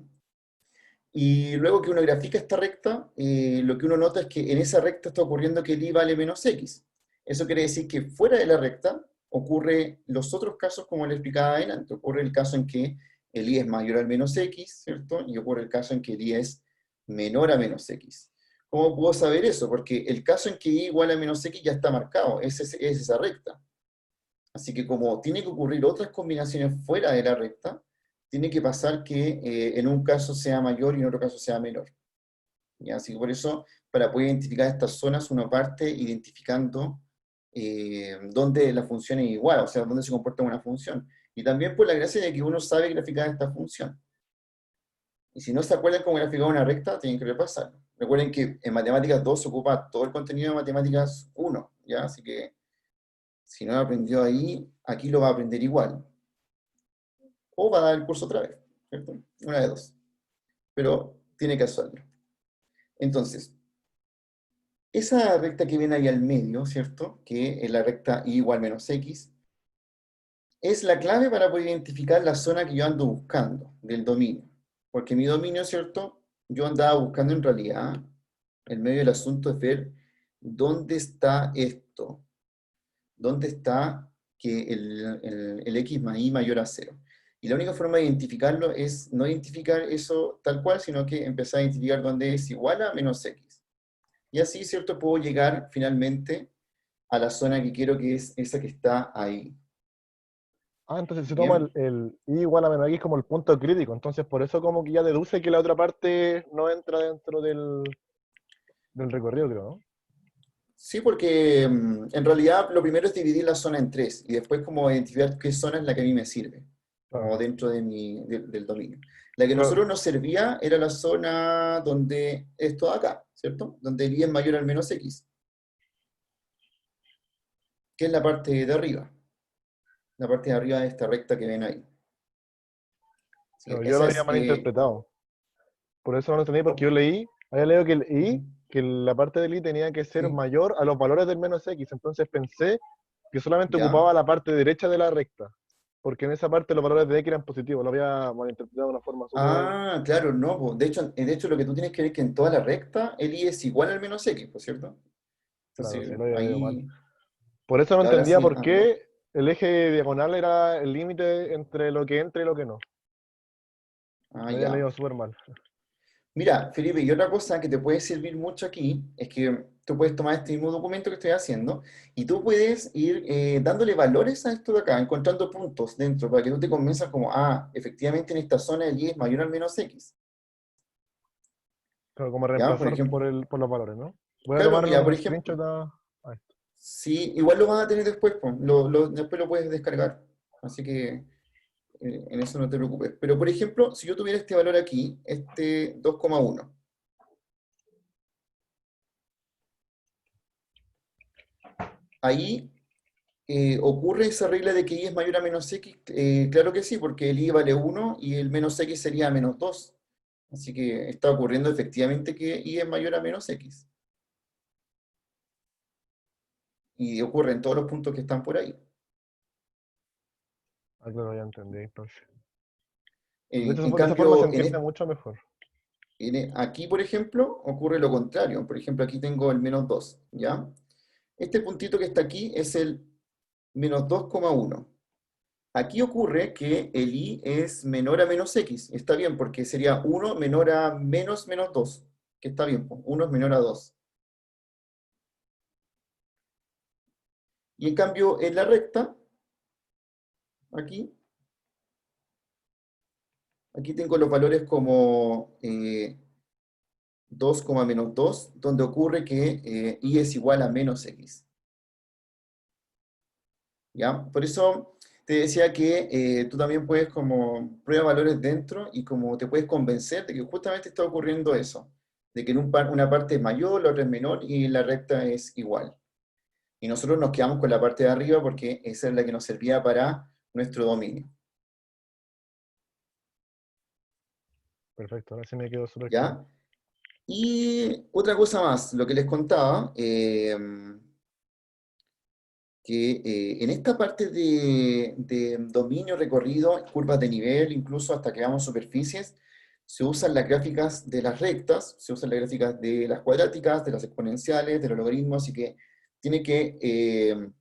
Speaker 1: Y luego que uno grafica esta recta, lo que uno nota es que en esa recta está ocurriendo que el y vale menos x. Eso quiere decir que fuera de la recta ocurre los otros casos como le explicaba adelante. Ocurre el caso en que el y es mayor al menos x, ¿cierto? Y ocurre el caso en que el y es menor a menos x. ¿Cómo puedo saber eso? Porque el caso en que y igual a menos x ya está marcado, es esa recta. Así que como tiene que ocurrir otras combinaciones fuera de la recta, tiene que pasar que en un caso sea mayor y en otro caso sea menor. ¿Ya? Así que por eso, para poder identificar estas zonas, uno parte identificando dónde la función es igual, o sea, dónde se comporta una función. Y también por la gracia de que uno sabe graficar esta función. Y si no se acuerdan cómo graficar una recta, tienen que repasarlo. Recuerden que en Matemáticas 2 se ocupa todo el contenido de Matemáticas 1, ¿ya? Así que si no lo aprendió ahí, aquí lo va a aprender igual. O va a dar el curso otra vez, ¿cierto? Una de dos. Pero tiene que hacerlo. Entonces, esa recta que viene ahí al medio, ¿cierto? Que es la recta y igual menos x, es la clave para poder identificar la zona que yo ando buscando del dominio. Porque mi dominio, ¿cierto? Yo andaba buscando en realidad, el medio del asunto es ver dónde está esto. ¿Dónde está que el x más y mayor a 0? Y la única forma de identificarlo es no identificar eso tal cual, sino que empezar a identificar dónde es igual a menos x. Y así, ¿cierto? Puedo llegar finalmente a la zona que quiero, que es esa que está ahí.
Speaker 3: Ah, entonces se
Speaker 1: Bien.
Speaker 3: toma el y igual a menos x como el punto crítico. Entonces por eso como que ya deduce que la otra parte no entra dentro del recorrido, creo, ¿no?
Speaker 1: Sí, porque en realidad lo primero es dividir la zona en tres, y después como identificar qué zona es la que a mí me sirve, como
Speaker 3: Claro.
Speaker 1: dentro de del dominio. La que a
Speaker 3: Claro.
Speaker 1: nosotros nos servía era la zona donde esto de acá, ¿cierto? Donde el y es mayor al menos x, que es la parte de arriba. La parte de arriba de esta recta que ven ahí. Sí,
Speaker 3: Claro, yo lo
Speaker 1: esa
Speaker 3: había
Speaker 1: es...
Speaker 3: malinterpretado. Por eso no lo entendí, porque yo había leído que el i, que la parte del i tenía que ser
Speaker 1: sí,
Speaker 3: mayor a los valores del menos x. Entonces pensé que solamente
Speaker 1: ya.
Speaker 3: ocupaba la parte derecha de la recta. Porque en esa parte los valores de x eran positivos. Lo había malinterpretado de una forma súper...
Speaker 1: Ah, claro, no. Po. De hecho, lo que tú tienes que ver es que en toda la recta el y es igual al menos x, ¿por cierto?
Speaker 3: Claro, sí,
Speaker 1: Entonces,
Speaker 3: lo había leído mal.
Speaker 1: ahí...
Speaker 3: Por eso no
Speaker 1: Ahora
Speaker 3: entendía
Speaker 1: sí,
Speaker 3: por
Speaker 1: hazlo.
Speaker 3: qué el eje diagonal era el límite entre lo que entra y lo que no.
Speaker 1: Ah,
Speaker 3: Lo había
Speaker 1: ya.
Speaker 3: leído súper mal.
Speaker 1: Mira, Felipe, y otra cosa que te puede servir mucho aquí es que tú puedes tomar este mismo documento que estoy haciendo y tú puedes ir dándole valores a esto de acá, encontrando puntos dentro para que tú te convenzas como, ah, efectivamente en esta zona el y es mayor al menos x.
Speaker 3: Claro, como
Speaker 1: ¿Ya? Por
Speaker 3: reemplazar
Speaker 1: ejemplo,
Speaker 3: por los valores, ¿no? Voy a
Speaker 1: claro,
Speaker 3: tomarle
Speaker 1: mira, por
Speaker 3: un
Speaker 1: ejemplo,
Speaker 3: screenshot a esto.
Speaker 1: sí, igual lo vas a tener después, po, después lo puedes descargar. Así que en eso no te preocupes. Pero por ejemplo, si yo tuviera este valor aquí, este 2,1, ahí ¿ocurre esa regla de que y es mayor a menos x? Claro que sí, porque el y vale 1 y el menos x sería menos 2. Así que está ocurriendo efectivamente que y es mayor a menos x. Y ocurre en todos los puntos que están por ahí.
Speaker 3: Ah, claro, ya entendí, entonces. De
Speaker 1: En
Speaker 3: hecho, de esa forma se
Speaker 1: cambio,
Speaker 3: entiende mucho mejor.
Speaker 1: aquí, por ejemplo, ocurre lo contrario. Por ejemplo, aquí tengo el menos 2, ¿ya? Este puntito que está aquí es el menos 2,1. Aquí ocurre que el y es menor a menos x. Está bien, porque sería 1 menor a menos 2, que está bien, 1 es menor a 2. Y en cambio, en la recta, aquí tengo los valores como 2, menos 2, donde ocurre que y es igual a menos x. ¿Ya? Por eso te decía que tú también puedes como prueba valores dentro y como te puedes convencer de que justamente está ocurriendo eso, de que en una parte es mayor, la otra es menor y la recta es igual. Y nosotros nos quedamos con la parte de arriba porque esa es la que nos servía para nuestro dominio.
Speaker 3: Perfecto, ahora sí me quedó súper claro.
Speaker 1: ¿Ya? Y otra cosa más, lo que les contaba, que en esta parte de dominio, recorrido, curvas de nivel, incluso hasta que hagamos superficies, se usan las gráficas de las rectas, se usan las gráficas de las cuadráticas, de las exponenciales, de los logaritmos, así que tiene que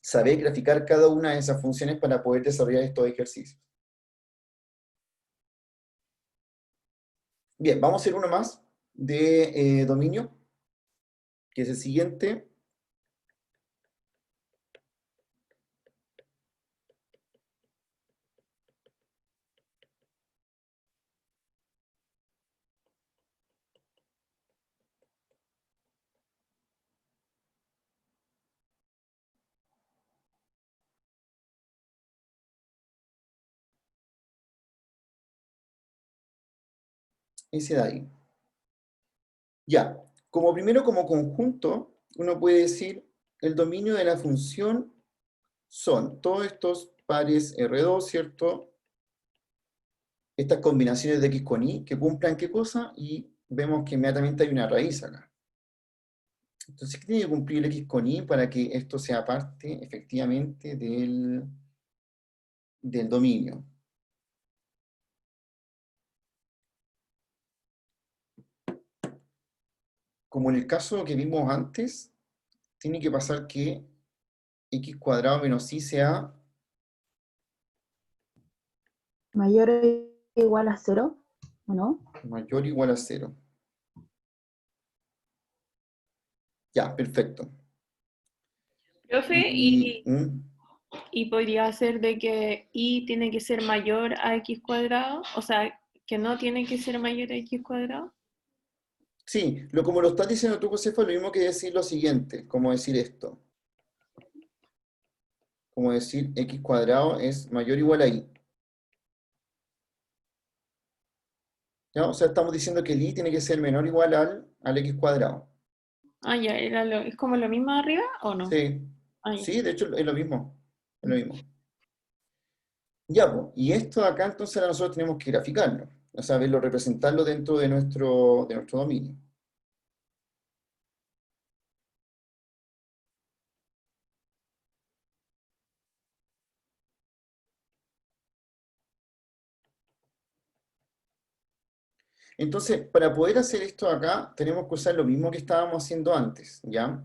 Speaker 1: saber graficar cada una de esas funciones para poder desarrollar estos ejercicios. Bien, vamos a hacer uno más de dominio, que es el siguiente. Ese de ahí. Ya, como primero, como conjunto, uno puede decir el dominio de la función son todos estos pares R2, ¿cierto? Estas combinaciones de X con Y que cumplan qué cosa, y vemos que inmediatamente hay una raíz acá. Entonces, ¿qué tiene que cumplir el X con Y para que esto sea parte, efectivamente, del dominio? Como en el caso que vimos antes, tiene que pasar que X cuadrado menos Y sea
Speaker 4: Mayor o igual a 0, ¿o no?
Speaker 1: mayor o igual a 0. Ya, perfecto.
Speaker 9: Profe,
Speaker 1: Y,
Speaker 9: y podría ser de que y tiene que ser mayor a x cuadrado, o sea, que no tiene que ser mayor a x cuadrado.
Speaker 1: sí, como lo estás diciendo tú, Josefa, lo mismo que decir lo siguiente, como decir esto. Como decir X cuadrado es mayor o igual a Y. ¿Ya? O sea, estamos diciendo que el Y tiene que ser menor o igual al X cuadrado.
Speaker 9: Ah, ya, ¿es como lo mismo arriba o no?
Speaker 1: Sí,
Speaker 9: Ah, ya.
Speaker 1: sí, de hecho es lo mismo. Es lo mismo. Ya, pues, y esto de acá entonces ahora nosotros tenemos que graficarlo. O sea, verlo, representarlo dentro de nuestro dominio. Entonces, para poder hacer esto acá, tenemos que usar lo mismo que estábamos haciendo antes, ¿ya?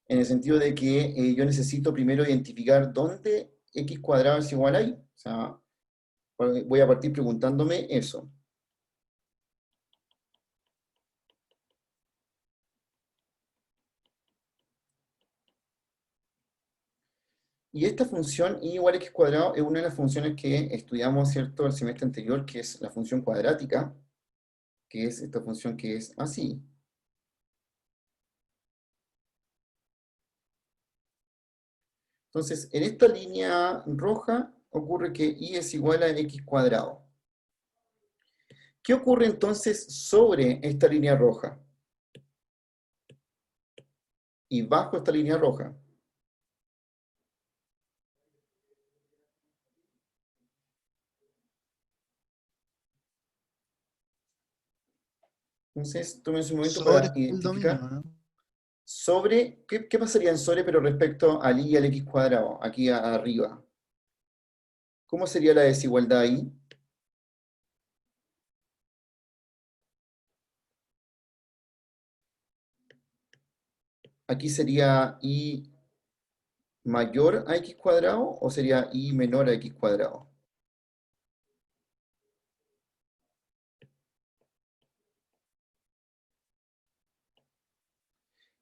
Speaker 1: En el sentido de que yo necesito primero identificar dónde X cuadrado es igual a Y. O sea, voy a partir preguntándome eso. Y esta función y igual a x cuadrado es una de las funciones que estudiamos, ¿cierto?, el semestre anterior, que es la función cuadrática, que es esta función que es así. Entonces, en esta línea roja ocurre que y es igual a x cuadrado. ¿Qué ocurre entonces sobre esta línea roja? Y bajo esta línea roja. Entonces, tómense un momento
Speaker 2: Sobre
Speaker 1: para
Speaker 2: el dominio,
Speaker 1: identificar
Speaker 2: ¿no?
Speaker 1: sobre, ¿qué pasaría en sobre pero respecto al y al x cuadrado, aquí arriba? ¿Cómo sería la desigualdad ahí? Aquí sería y mayor a x cuadrado o sería y menor a x cuadrado.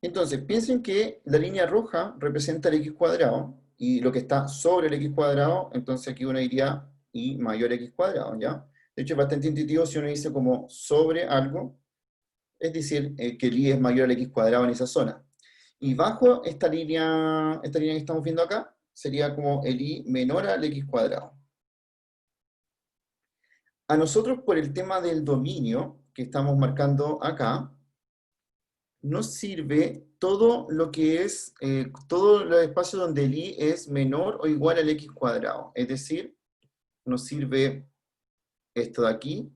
Speaker 1: Entonces, piensen que la línea roja representa el x cuadrado y lo que está sobre el x cuadrado, entonces aquí uno diría y mayor a x cuadrado, ¿ya? De hecho, es bastante intuitivo si uno dice como sobre algo, es decir, que el y es mayor al x cuadrado en esa zona. Y bajo esta línea que estamos viendo acá, sería como el i menor al x cuadrado. A nosotros, por el tema del dominio que estamos marcando acá, nos sirve todo lo que es, todo el espacio donde el i es menor o igual al x cuadrado. Es decir, nos sirve esto de aquí,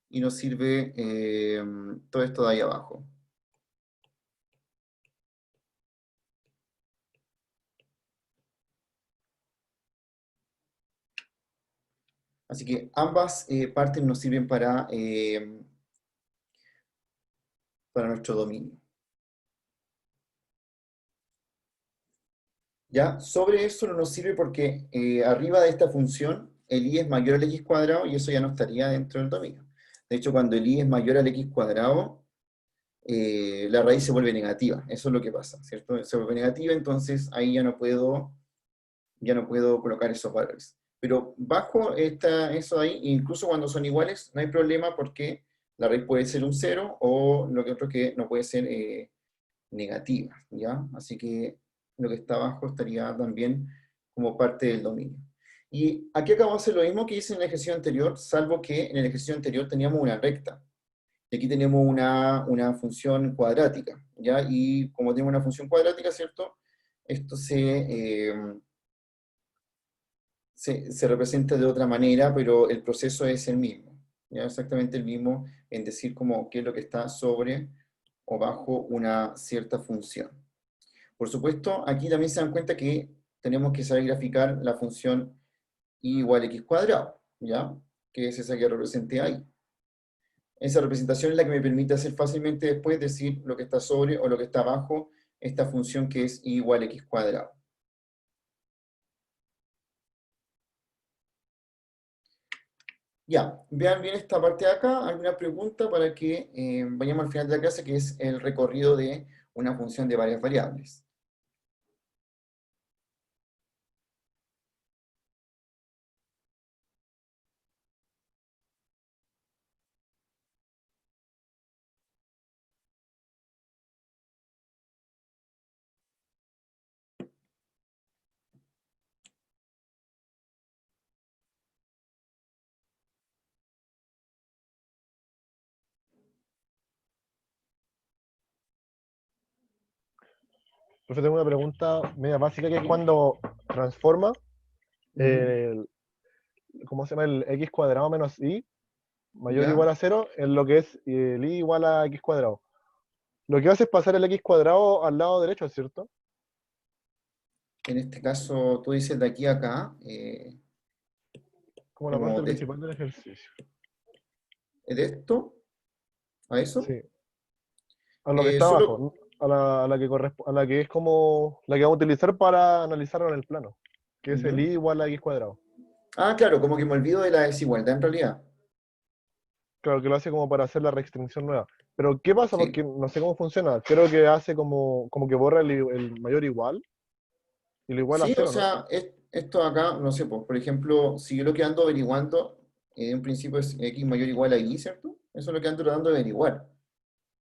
Speaker 1: y nos sirve todo esto de ahí abajo. Así que ambas partes nos sirven para nuestro dominio. ¿Ya? Sobre eso no nos sirve porque arriba de esta función el i es mayor al x cuadrado y eso ya no estaría dentro del dominio. De hecho, cuando el i es mayor al x cuadrado, la raíz se vuelve negativa. Eso es lo que pasa, ¿cierto? Se vuelve negativa, entonces ahí ya no puedo colocar esos valores. Pero bajo eso ahí, incluso cuando son iguales, no hay problema porque la raíz puede ser un 0 o lo que otro que no puede ser negativa, ¿ya? Así que lo que está abajo estaría también como parte del dominio. Y aquí acabo de hacer lo mismo que hice en el ejercicio anterior, salvo que en el ejercicio anterior teníamos una recta. Y aquí tenemos una función cuadrática, ¿ya? Y como tenemos una función cuadrática, ¿cierto? Esto se representa de otra manera, pero el proceso es el mismo, ¿ya? Exactamente el mismo en decir como qué es lo que está sobre o bajo una cierta función. Por supuesto, aquí también se dan cuenta que tenemos que saber graficar la función y igual a x cuadrado, ¿ya? Que es esa que representé ahí. Esa representación es la que me permite hacer fácilmente después decir lo que está sobre o lo que está abajo esta función que es y igual a x cuadrado. Ya, vean bien esta parte de acá. ¿Alguna pregunta para que vayamos al final de la clase, que es el recorrido de una función de varias variables?
Speaker 3: Profe, tengo una pregunta media básica que es cuando transforma el, ¿cómo se llama? El x cuadrado menos y mayor o
Speaker 1: ¿Ya?
Speaker 3: igual a 0 en lo que es el y igual a x cuadrado. Lo que hace es pasar el x cuadrado al lado derecho, ¿cierto?
Speaker 1: En este caso, tú dices de aquí a acá,
Speaker 3: Como la
Speaker 1: como
Speaker 3: parte principal del ejercicio.
Speaker 1: de esto a eso.
Speaker 3: Sí. A lo que está
Speaker 1: Solo,
Speaker 3: abajo, a la que es como la que vamos a utilizar para analizarlo en el plano, que es el y igual a x cuadrado.
Speaker 1: ah, claro, como que me olvido de la desigualdad en realidad.
Speaker 3: Claro, que lo hace como para hacer la restricción nueva. Pero, ¿qué pasa?
Speaker 1: Sí.
Speaker 3: Porque no sé cómo funciona. Creo que hace como que borra el mayor igual y lo igual a
Speaker 1: Sí, o
Speaker 3: 0, ¿no?
Speaker 1: sea, esto acá, no sé, pues, por ejemplo, si yo lo que ando averiguando, en principio es x mayor o igual a y, ¿cierto? Eso es lo que ando tratando de averiguar.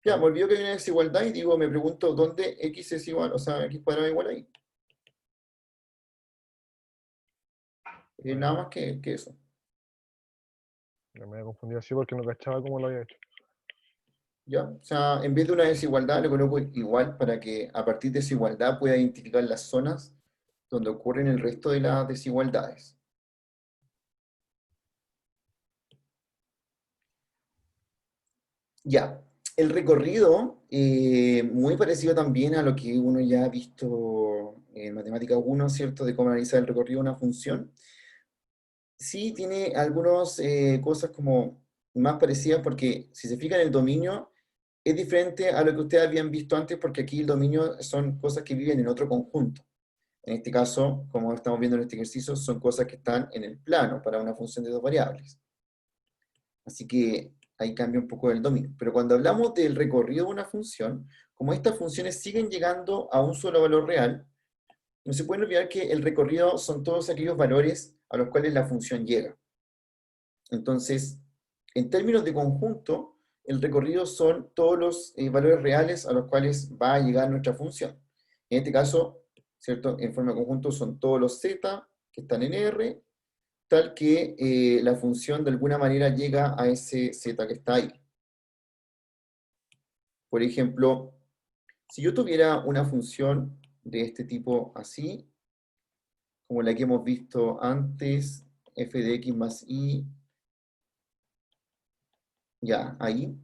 Speaker 1: Ya, me olvido que hay una desigualdad y digo, me pregunto, ¿dónde x es igual? O sea, x cuadrado es igual a y. Nada más que eso.
Speaker 3: Me había confundido así porque no cachaba cómo lo había hecho.
Speaker 1: ¿Ya? O sea, en vez de una desigualdad, le coloco igual para que a partir de esa igualdad pueda identificar las zonas donde ocurren el resto de las desigualdades. Ya, el recorrido, muy parecido también a lo que uno ya ha visto en Matemática 1, ¿cierto? De cómo analizar el recorrido de una función. Sí tiene algunas cosas como más parecidas porque si se fijan el dominio es diferente a lo que ustedes habían visto antes porque aquí el dominio son cosas que viven en otro conjunto. En este caso, como estamos viendo en este ejercicio, son cosas que están en el plano para una función de dos variables. Así que ahí cambia un poco el dominio. Pero cuando hablamos del recorrido de una función, como estas funciones siguen llegando a un solo valor real, no se puede olvidar que el recorrido son todos aquellos valores a los cuales la función llega. Entonces, en términos de conjunto, el recorrido son todos los valores reales a los cuales va a llegar nuestra función. En este caso, ¿cierto? En forma de conjunto son todos los z que están en R, tal que la función de alguna manera llega a ese z que está ahí. Por ejemplo, si yo tuviera una función de este tipo así, como la que hemos visto antes, f de x más y, ya, ahí,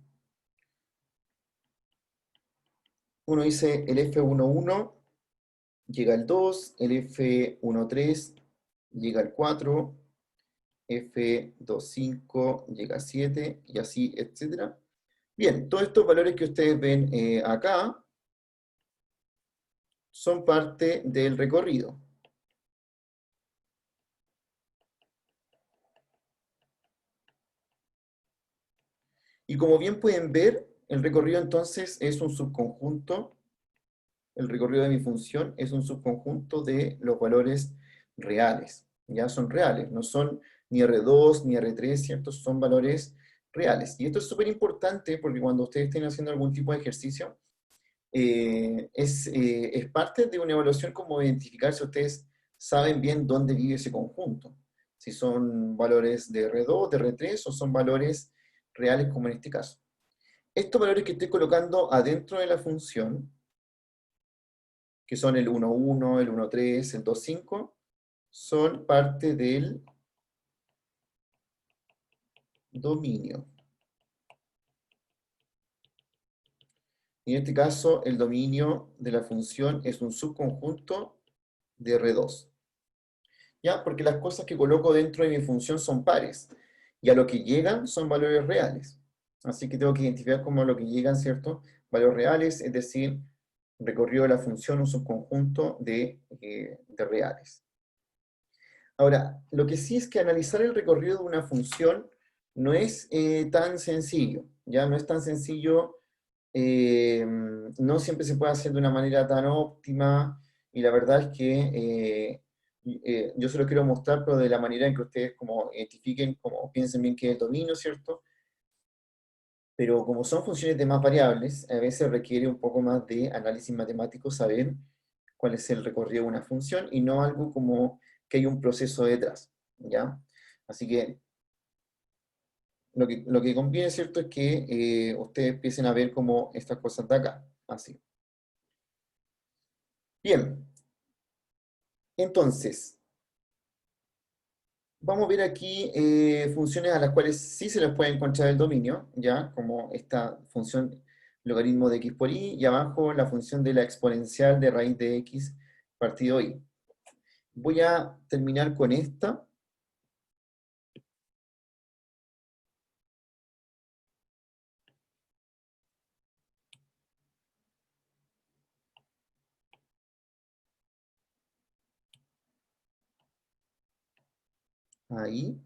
Speaker 1: uno dice el f11 llega al 2, el f13 llega al 4, f25 llega a 7, y así, etc. Bien, todos estos valores que ustedes ven acá son parte del recorrido. Y como bien pueden ver, el recorrido entonces es un subconjunto, el recorrido de mi función es un subconjunto de los valores reales. Ya son reales, no son ni R2 ni R3, ¿cierto? Son valores reales. Y esto es súper importante porque cuando ustedes estén haciendo algún tipo de ejercicio, es parte de una evaluación como identificar si ustedes saben bien dónde vive ese conjunto. Si son valores de R2, de R3 o son valores reales como en este caso. Estos valores que estoy colocando adentro de la función, que son el 1,1, el 1,3, el 2,5, son parte del dominio. Y en este caso, el dominio de la función es un subconjunto de R2. ¿Ya? Porque las cosas que coloco dentro de mi función son pares. Y a lo que llegan son valores reales. Así que tengo que identificar como a lo que llegan, ¿cierto? Valores reales, es decir, recorrido de la función, un subconjunto de reales. Ahora, lo que sí es que analizar el recorrido de una función no es tan sencillo, ¿ya? No es tan sencillo, no siempre se puede hacer de una manera tan óptima, y la verdad es que yo se lo quiero mostrar, pero de la manera en que ustedes como identifiquen, como piensen bien qué es el dominio, ¿cierto? Pero como son funciones de más variables, a veces requiere un poco más de análisis matemático saber cuál es el recorrido de una función, y no algo como que hay un proceso detrás, ¿ya? Así que lo que conviene, ¿cierto?, es que ustedes empiecen a ver como estas cosas de acá, así. Bien, entonces, vamos a ver aquí funciones a las cuales sí se les puede encontrar el dominio, ¿ya? Como esta función logaritmo de x por y, y abajo la función de la exponencial de raíz de x partido y. Voy a terminar con esta. Ahí.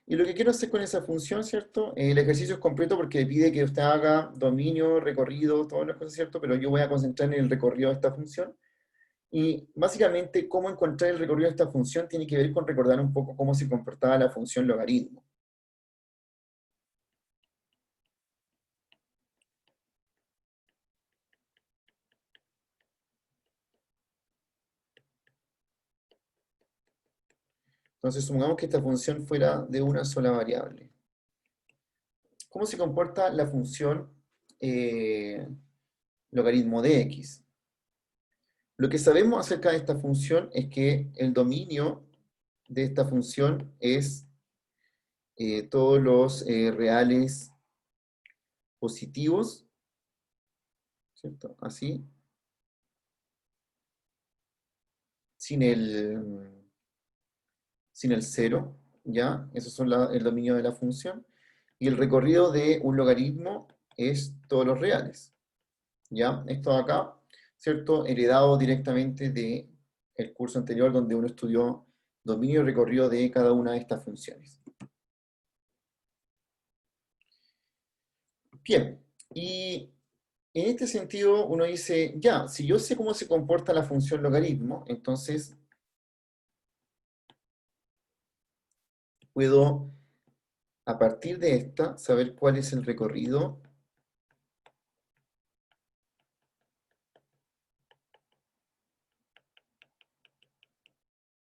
Speaker 1: Y lo que quiero hacer con esa función, ¿cierto? El ejercicio es completo porque pide que usted haga dominio, recorrido, todas las cosas, ¿cierto? Pero yo voy a concentrar en el recorrido de esta función. Y básicamente, cómo encontrar el recorrido de esta función tiene que ver con recordar un poco cómo se comportaba la función logaritmo. Entonces, supongamos que esta función fuera de una sola variable. ¿Cómo se comporta la función logaritmo de x? Lo que sabemos acerca de esta función es que el dominio de esta función es todos los reales positivos, ¿cierto? Así, sin el 0, ¿ya? Esos son el dominio de la función. Y el recorrido de un logaritmo es todos los reales, ¿ya? Esto de acá, ¿cierto? Heredado directamente del curso anterior donde uno estudió dominio y recorrido de cada una de estas funciones. Bien, y en este sentido uno dice, ya, si yo sé cómo se comporta la función logaritmo, entonces puedo, a partir de esta, saber cuál es el recorrido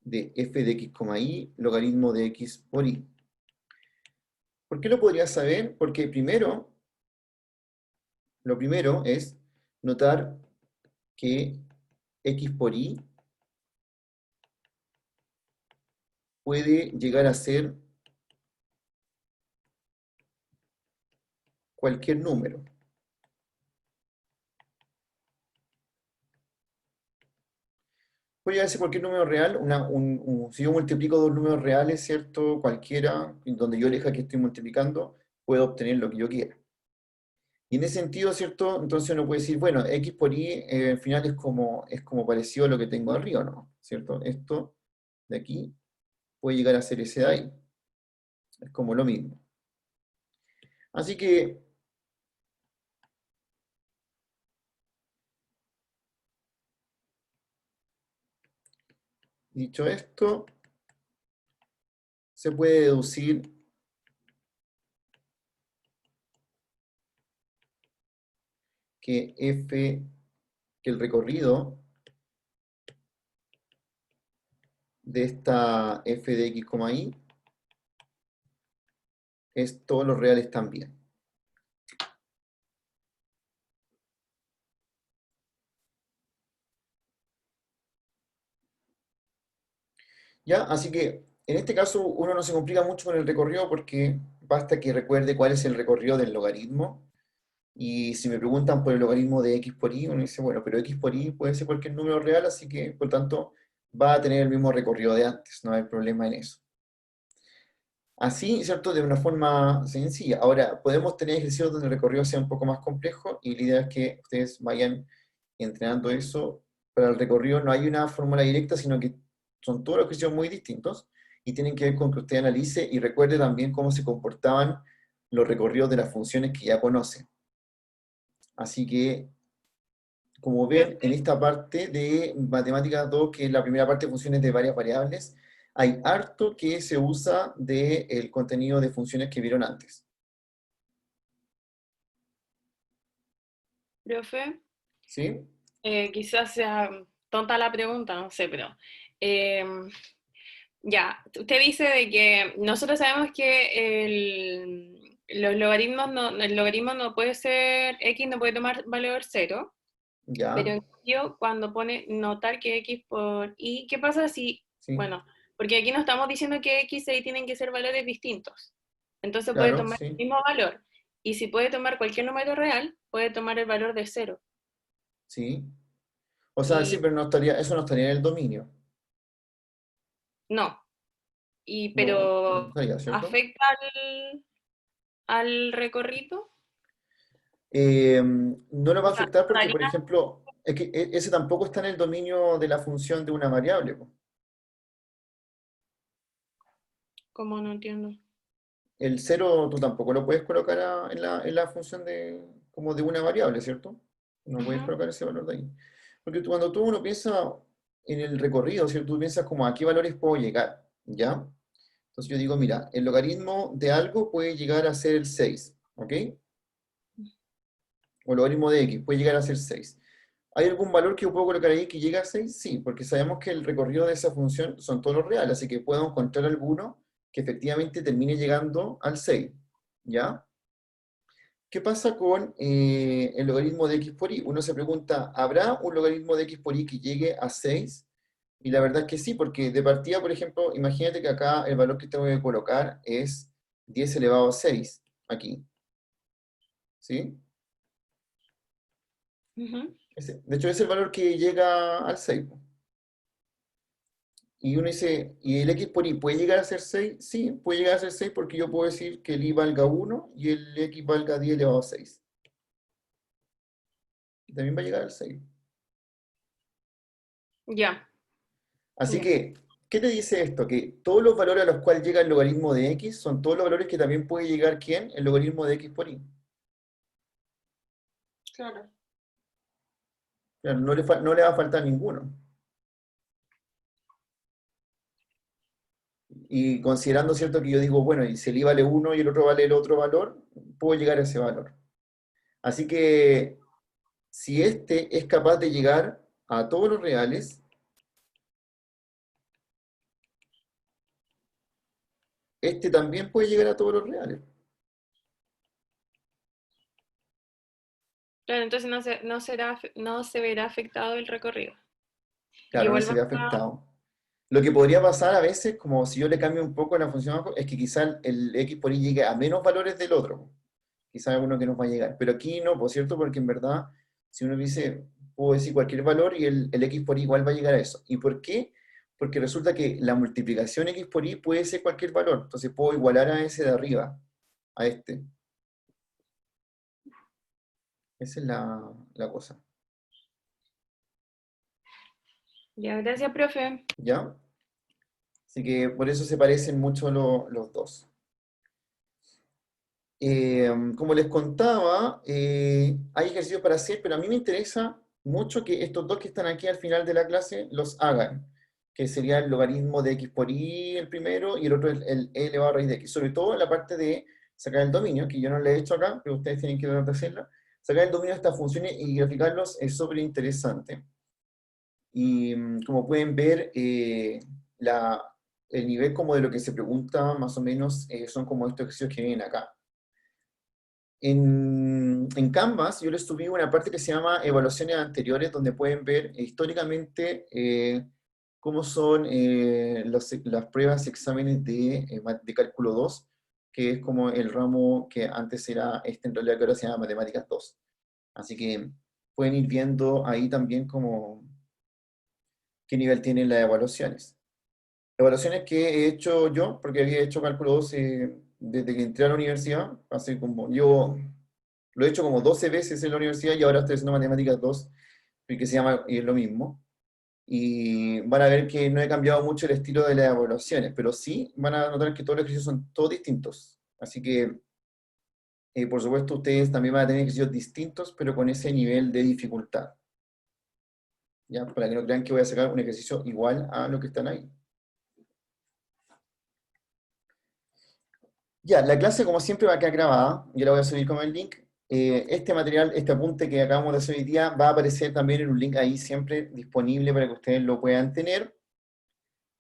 Speaker 1: de f de x, y logaritmo de x por y. ¿Por qué lo podrías saber? Porque primero, lo primero es notar que x por y puede llegar a ser cualquier número. Puede llegar a ser cualquier número real. Si yo multiplico dos números reales, ¿cierto? Cualquiera, donde yo elija que estoy multiplicando, puedo obtener lo que yo quiera. Y en ese sentido, ¿cierto? Entonces uno puede decir, bueno, x por y al final es como parecido a lo que tengo arriba, ¿no? ¿Cierto? Esto de aquí puede llegar a ser ese de ahí. Es como lo mismo. Así que, dicho esto, se puede deducir que que el recorrido de esta f de x, y es todos los reales también. ¿Ya? Así que en este caso uno no se complica mucho con el recorrido porque basta que recuerde cuál es el recorrido del logaritmo. Y si me preguntan por el logaritmo de x por y, uno dice, bueno, pero x por y puede ser cualquier número real, así que por tanto va a tener el mismo recorrido de antes, no hay problema en eso. Así, ¿cierto? De una forma sencilla. Ahora, podemos tener ejercicios donde el recorrido sea un poco más complejo y la idea es que ustedes vayan entrenando eso. Para el recorrido no hay una fórmula directa, sino que son todos los ejercicios muy distintos y tienen que ver con que usted analice y recuerde también cómo se comportaban los recorridos de las funciones que ya conoce. Así que, como ven, en esta parte de Matemáticas 2, que es la primera parte de funciones de varias variables, hay harto que se usa del contenido de funciones que vieron antes.
Speaker 9: Profe,
Speaker 1: ¿Sí?
Speaker 9: quizás sea tonta la pregunta, no sé, pero ya, usted dice de que nosotros sabemos que los logaritmos el logaritmo no puede ser, x no puede tomar valor 0,
Speaker 1: ¿Ya?
Speaker 9: pero en cambio cuando pone notar que x por y, ¿qué pasa si,
Speaker 1: Sí.
Speaker 9: bueno, porque aquí no estamos diciendo que x y y tienen que ser valores distintos, entonces puede
Speaker 1: Claro,
Speaker 9: tomar el
Speaker 1: sí.
Speaker 9: mismo valor, y si puede tomar cualquier número real, puede tomar el valor de 0.
Speaker 1: Sí. O sea, sí, pero eso no estaría en el dominio.
Speaker 9: No,
Speaker 1: No, no
Speaker 9: pero
Speaker 1: estaría, ¿cierto?
Speaker 9: ¿afecta al recorrido?
Speaker 1: No lo va
Speaker 9: O
Speaker 1: a
Speaker 9: sea,
Speaker 1: afectar porque, por
Speaker 9: ¿estaría?
Speaker 1: ejemplo, es que ese tampoco está en el dominio de la función de una variable, po.
Speaker 9: ¿Cómo no entiendo?
Speaker 1: El 0 tú tampoco lo puedes colocar en la función como de una variable, ¿cierto? No puedes
Speaker 9: Ujú.
Speaker 1: colocar ese valor de ahí. Porque cuando uno piensa en el recorrido, ¿cierto? Tú piensas como a qué valores puedo llegar, ¿ya? Entonces yo digo, mira, el logaritmo de algo puede llegar a ser el 6, ¿ok? O el logaritmo de x puede llegar a ser 6. ¿Hay algún valor que yo puedo colocar ahí que llegue a 6? Sí, porque sabemos que el recorrido de esa función son todos los reales, así que puedo encontrar alguno que efectivamente termine llegando al 6, ¿ya? ¿Qué pasa con el logaritmo de x por y? Uno se pregunta, ¿habrá un logaritmo de x por y que llegue a 6? Y la verdad es que sí, porque de partida, por ejemplo, imagínate que acá el valor que tengo que colocar es 10 elevado a 6, aquí, ¿sí?
Speaker 9: Ujú.
Speaker 1: De hecho, es el valor que llega al 6. Y uno dice, ¿y el x por y puede llegar a ser 6? Sí, puede llegar a ser 6 porque yo puedo decir que el y valga 1 y el x valga 10 elevado a 6. Y también va a llegar al 6.
Speaker 9: Ya,
Speaker 1: Así
Speaker 9: ya,
Speaker 1: que, ¿qué te dice esto? Que todos los valores a los cuales llega el logaritmo de x son todos los valores que también puede llegar, ¿quién? El logaritmo de x por y.
Speaker 9: claro.
Speaker 1: Claro, no le va a faltar ninguno. Y considerando, ¿cierto? Que yo digo, bueno, y si el y vale 1 y el otro vale el otro valor, puedo llegar a ese valor. Así que, si este es capaz de llegar a todos los reales, este también puede llegar a todos los reales.
Speaker 9: Claro, entonces no se verá afectado el recorrido.
Speaker 1: Claro, no
Speaker 9: Igual
Speaker 1: se ve afectado. Lo que podría pasar a veces, como si yo le cambio un poco la función abajo, es que quizá el X por Y llegue a menos valores del otro. Quizá alguno que nos va a llegar. Pero aquí no, por cierto, porque en verdad, si uno dice, puedo decir cualquier valor y el X por Y igual va a llegar a eso. ¿Y por qué? Porque resulta que la multiplicación X por Y puede ser cualquier valor. Entonces puedo igualar a ese de arriba, a este. Esa es la cosa.
Speaker 9: Ya, gracias, profe.
Speaker 1: ¿Ya? Así que por eso se parecen mucho los dos. Como les contaba, hay ejercicios para hacer, pero a mí me interesa mucho que estos dos que están aquí al final de la clase los hagan, que sería el logaritmo de x por y el primero, y el otro el e elevado a raíz de x. Sobre todo la parte de sacar el dominio, que yo no le he hecho acá, pero ustedes tienen que tratar de hacerla. Sacar el dominio de estas funciones y graficarlos es súper interesante. Y como pueden ver, el nivel como de lo que se pregunta, más o menos, son como estos ejercicios que vienen acá. En Canvas yo les subí una parte que se llama evaluaciones anteriores, donde pueden ver históricamente cómo son las pruebas y exámenes de cálculo 2, que es como el ramo que antes era en realidad que ahora se llama matemáticas 2. Así que pueden ir viendo ahí también como qué nivel tienen las evaluaciones. Evaluaciones que he hecho yo, porque había hecho cálculo 2 desde que entré a la universidad, así como yo lo he hecho como 12 veces en la universidad y ahora estoy haciendo matemáticas 2, que se llama, y es lo mismo. Y van a ver que no he cambiado mucho el estilo de las evaluaciones, pero sí van a notar que todos los ejercicios son todos distintos. Así que, por supuesto, ustedes también van a tener ejercicios distintos, pero con ese nivel de dificultad. ¿Ya? Para que no crean que voy a sacar un ejercicio igual a lo que están ahí. Ya, la clase como siempre va a quedar grabada, yo la voy a subir con el link. Este material, este apunte que acabamos de hacer hoy día, va a aparecer también en un link ahí siempre disponible para que ustedes lo puedan tener.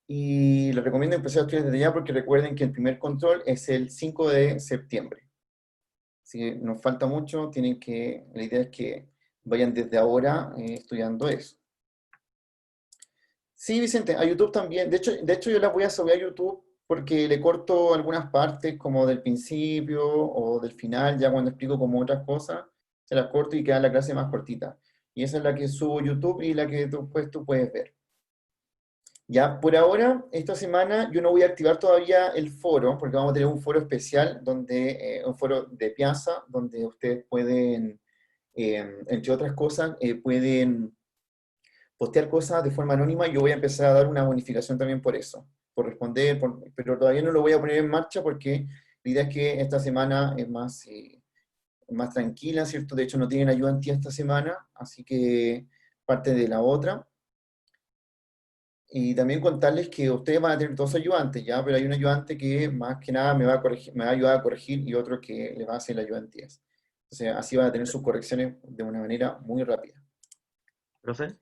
Speaker 1: Y les recomiendo empezar a estudiar desde ya porque recuerden que el primer control es el 5 de septiembre. Así que nos falta mucho, la idea es que vayan desde ahora estudiando eso. Sí, Vicente, a YouTube también. De hecho yo las voy a subir a YouTube porque le corto algunas partes como del principio o del final, ya cuando explico como otras cosas, se las corto y queda la clase más cortita. Y esa es la que subo a YouTube y la que después tú puedes ver. Ya, por ahora, esta semana yo no voy a activar todavía el foro, porque vamos a tener un foro especial, un foro de Piazza, donde ustedes pueden, entre otras cosas, pueden postear cosas de forma anónima. Yo voy a empezar a dar una bonificación también por eso, por responder, pero todavía no lo voy a poner en marcha porque la idea es que esta semana es más tranquila, ¿cierto? De hecho, no tienen ayudantía esta semana, así que parte de la otra. Y también contarles que ustedes van a tener dos ayudantes, ¿ya? Pero hay un ayudante que más que nada me va a corregir, me va a ayudar a corregir y otro que le va a hacer la ayudantías. Entonces, así van a tener sus correcciones de una manera muy rápida.
Speaker 6: Profe,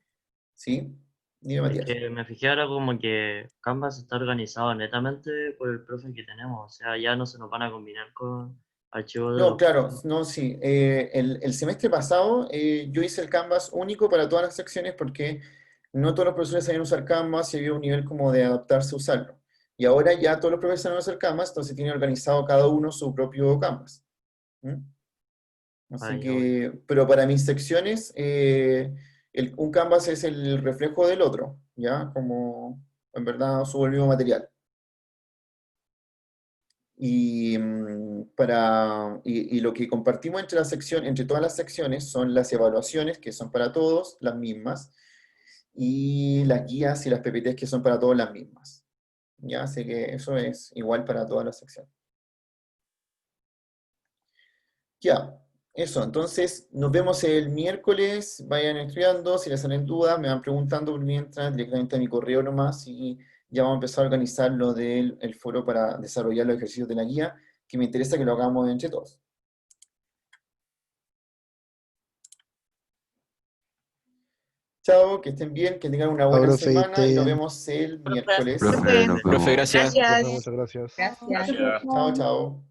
Speaker 1: ¿Sí? Dime,
Speaker 6: es
Speaker 1: Matías.
Speaker 6: que me fijé ahora como que Canvas está organizado netamente por el profe que tenemos, o sea, ya no se nos van a combinar con archivos de
Speaker 1: No,
Speaker 6: los
Speaker 1: claro,
Speaker 6: profes.
Speaker 1: no, sí. El semestre pasado yo hice el Canvas único para todas las secciones porque no todos los profesores sabían usar Canvas y había un nivel como de adaptarse a usarlo. Y ahora ya todos los profesores saben usar Canvas, entonces tienen organizado cada uno su propio Canvas. ¿Mm? Así
Speaker 6: Ay, ya voy.
Speaker 1: que, pero para mis secciones, un Canvas es el reflejo del otro, ¿ya? Como en verdad subo el mismo material. Y, y lo que compartimos entre todas las secciones son las evaluaciones, que son para todos las mismas, y las guías y las PPTs que son para todos las mismas. ¿Ya? Así que eso es igual para todas las secciones. Ya, eso. Entonces, nos vemos el miércoles. Vayan estudiando. Si les salen dudas, me van preguntando por mientras, directamente a mi correo nomás, y ya vamos a empezar a organizar lo del el foro para desarrollar los ejercicios de la guía, que me interesa que lo hagamos entre todos. Chao, que estén bien, que tengan una
Speaker 2: Chao,
Speaker 1: buena
Speaker 2: profe, que
Speaker 1: semana
Speaker 2: esté
Speaker 1: y nos
Speaker 2: bien.
Speaker 1: vemos el
Speaker 5: Profe,
Speaker 1: miércoles.
Speaker 7: Profe,
Speaker 11: nos
Speaker 7: profe,
Speaker 11: vemos.
Speaker 7: gracias.
Speaker 3: Profe,
Speaker 12: Gracias.
Speaker 3: muchas gracias.
Speaker 12: Gracias.
Speaker 1: Chao, chao.